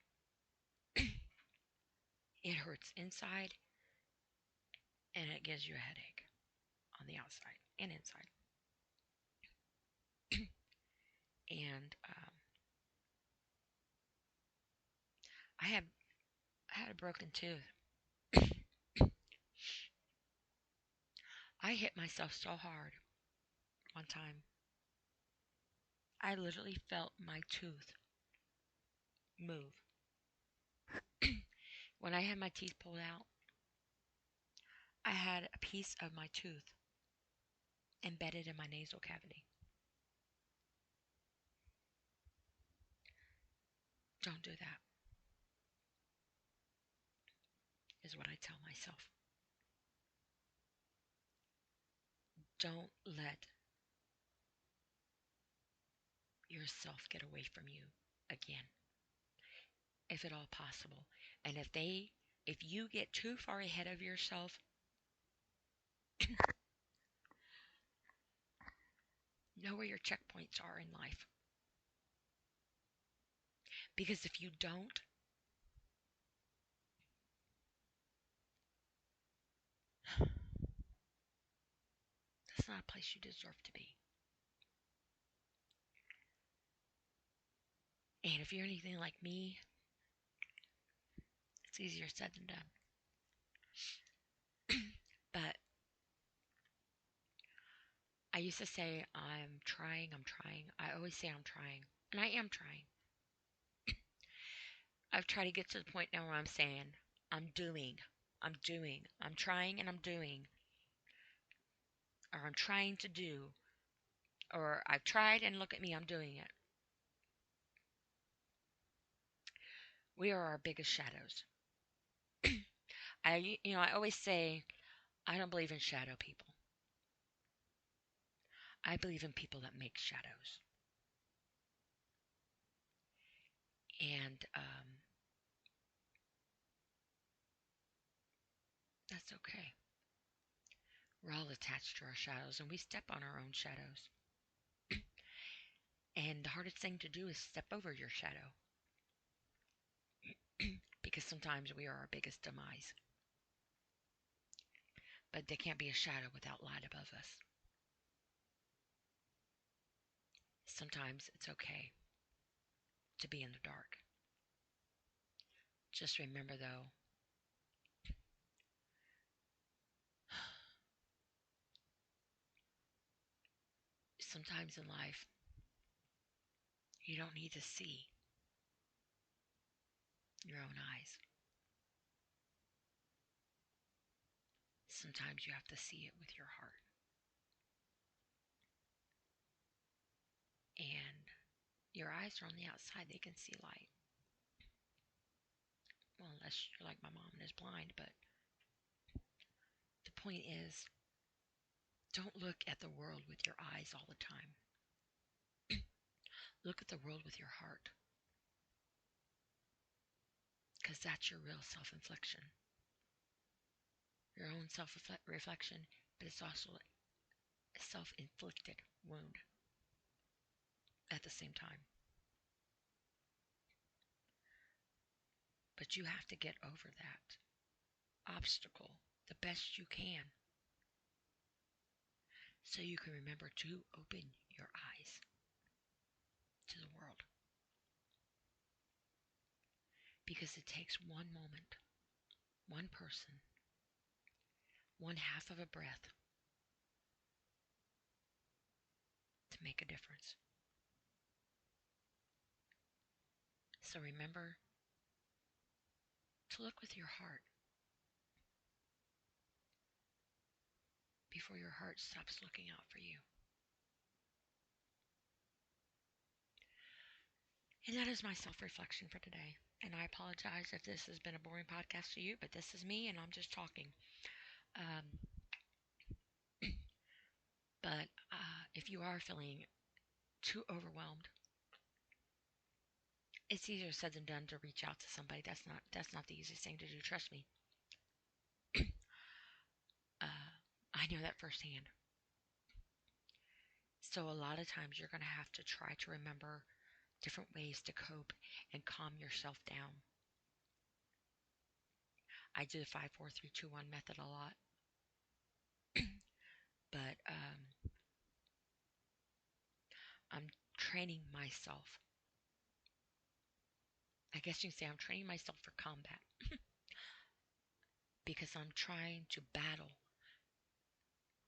It hurts inside and it gives you a headache on the outside and inside. And I had a broken tooth. I hit myself so hard one time. I literally felt my tooth move. When I had my teeth pulled out, I had a piece of my tooth embedded in my nasal cavity. Don't do that, is what I tell myself. Don't let yourself get away from you again, if at all possible. And if you get too far ahead of yourself, know where your checkpoints are in life. Because if you don't, not a place you deserve to be. And if you're anything like me, it's easier said than done. But I used to say, I'm trying, I'm trying. I always say I'm trying. And I am trying. I've tried to get to the point now where I'm saying, I'm doing, I'm trying and I'm doing, or I'm trying to do, or I've tried and look at me, I'm doing it. We are our biggest shadows. I always say, I don't believe in shadow people. I believe in people that make shadows. And that's okay. We're all attached to our shadows, and we step on our own shadows. And the hardest thing to do is step over your shadow. Because sometimes we are our biggest demise. But there can't be a shadow without light above us. Sometimes it's okay to be in the dark. Just remember, though, sometimes in life, you don't need to see your own eyes. Sometimes you have to see it with your heart. And your eyes are on the outside, they can see light. Well, unless you're like my mom and is blind, but the point is, don't look at the world with your eyes all the time. Look at the world with your heart. Because that's your real self-infliction. Your own self-reflection, but it's also a self-inflicted wound at the same time. But you have to get over that obstacle the best you can so you can remember to open your eyes to the world. Because it takes one moment, one person, one half of a breath to make a difference. So remember to look with your heart before your heart stops looking out for you. And that is my self-reflection for today. And I apologize if this has been a boring podcast to you, but this is me and I'm just talking. But if you are feeling too overwhelmed, it's easier said than done to reach out to somebody. That's not the easiest thing to do. Trust me. I know that firsthand. So a lot of times you're going to have to try to remember different ways to cope and calm yourself down. I do the 5-4-3-2-1 method a lot. But I'm training myself. I guess you can say I'm training myself for combat. Because I'm trying to battle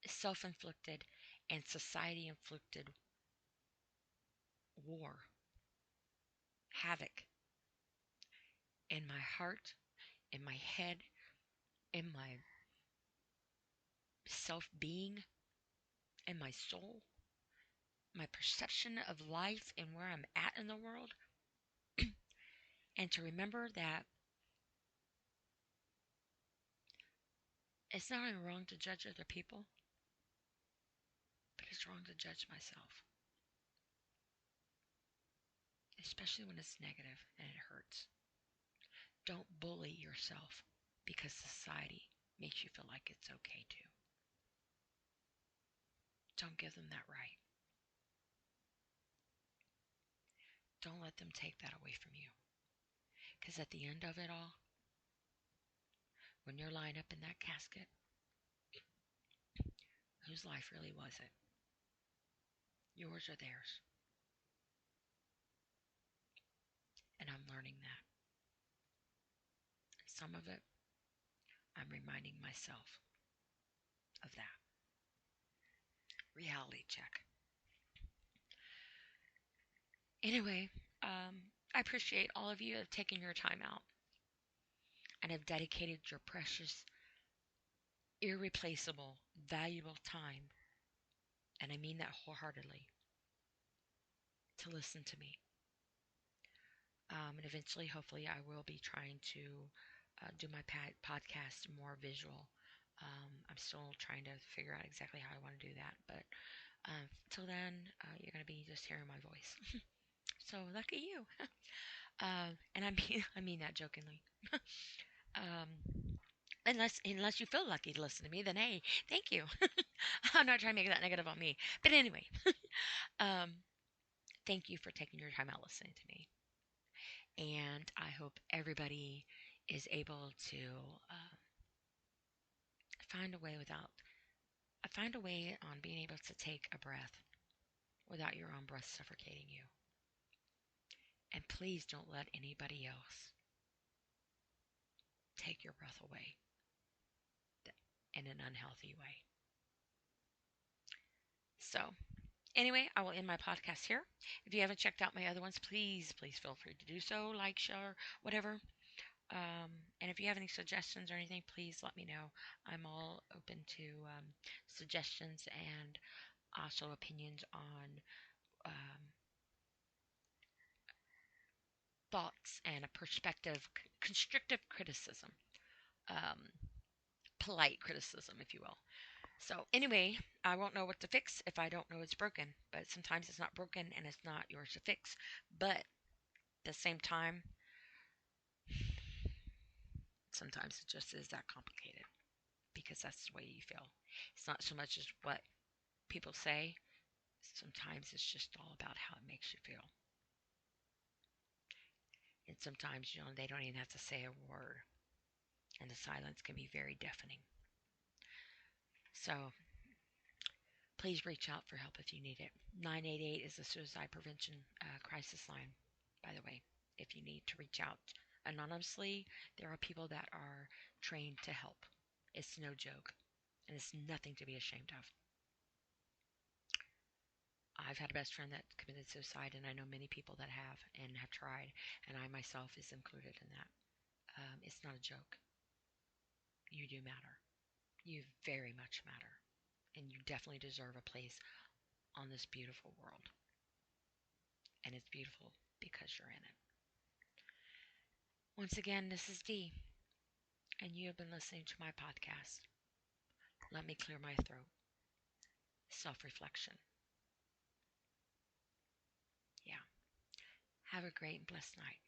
self-inflicted and society-inflicted war, havoc in my heart, in my head, in my self-being, in my soul, my perception of life and where I'm at in the world. And to remember that it's not only wrong to judge other people, but it's wrong to judge myself. Especially when it's negative and it hurts. Don't bully yourself because society makes you feel like it's okay to. Don't give them that right. Don't let them take that away from you. Because at the end of it all, when you're lying up in that casket, Whose life really was it? Yours or theirs? And I'm learning that. Some of it, I'm reminding myself of that. Reality check. Anyway, I appreciate all of you have taken your time out and have dedicated your precious, irreplaceable, valuable time, and I mean that wholeheartedly, to listen to me. And eventually, hopefully, I will be trying to do my podcast more visual. I'm still trying to figure out exactly how I want to do that, but till then, you're going to be just hearing my voice. So lucky you. And I mean that jokingly. Um, unless you feel lucky to listen to me, then hey, thank you. I'm not trying to make that negative on me, but anyway, um, thank you for taking your time out listening to me, and I hope everybody is able to uh, find a way without find a way on being able to take a breath without your own breath suffocating you. And please don't let anybody else take your breath away in an unhealthy way. So, anyway, I will end my podcast here. If you haven't checked out my other ones, please feel free to do so, like, share, whatever. And if you have any suggestions or anything, please let me know. I'm all open to suggestions and also opinions on um, thoughts and a perspective, constructive criticism, um, polite criticism, if you will. So, anyway, I won't know what to fix if I don't know it's broken. But sometimes it's not broken and it's not yours to fix. But at the same time, sometimes it just is that complicated because that's the way you feel. It's not so much as what people say, sometimes it's just all about how it makes you feel. And sometimes, they don't even have to say a word, and the silence can be very deafening. So, please reach out for help if you need it. 988 is the suicide prevention crisis line, by the way. If you need to reach out anonymously, there are people that are trained to help. It's no joke, and it's nothing to be ashamed of. I've had a best friend that committed suicide, and I know many people that have and have tried, and I myself is included in that. It's not a joke. You do matter. You very much matter, and you definitely deserve a place on this beautiful world. And it's beautiful because you're in it. Once again, this is Dee, and you have been listening to my podcast. Let me clear my throat. Self reflection. Yeah. Have a great and blessed night.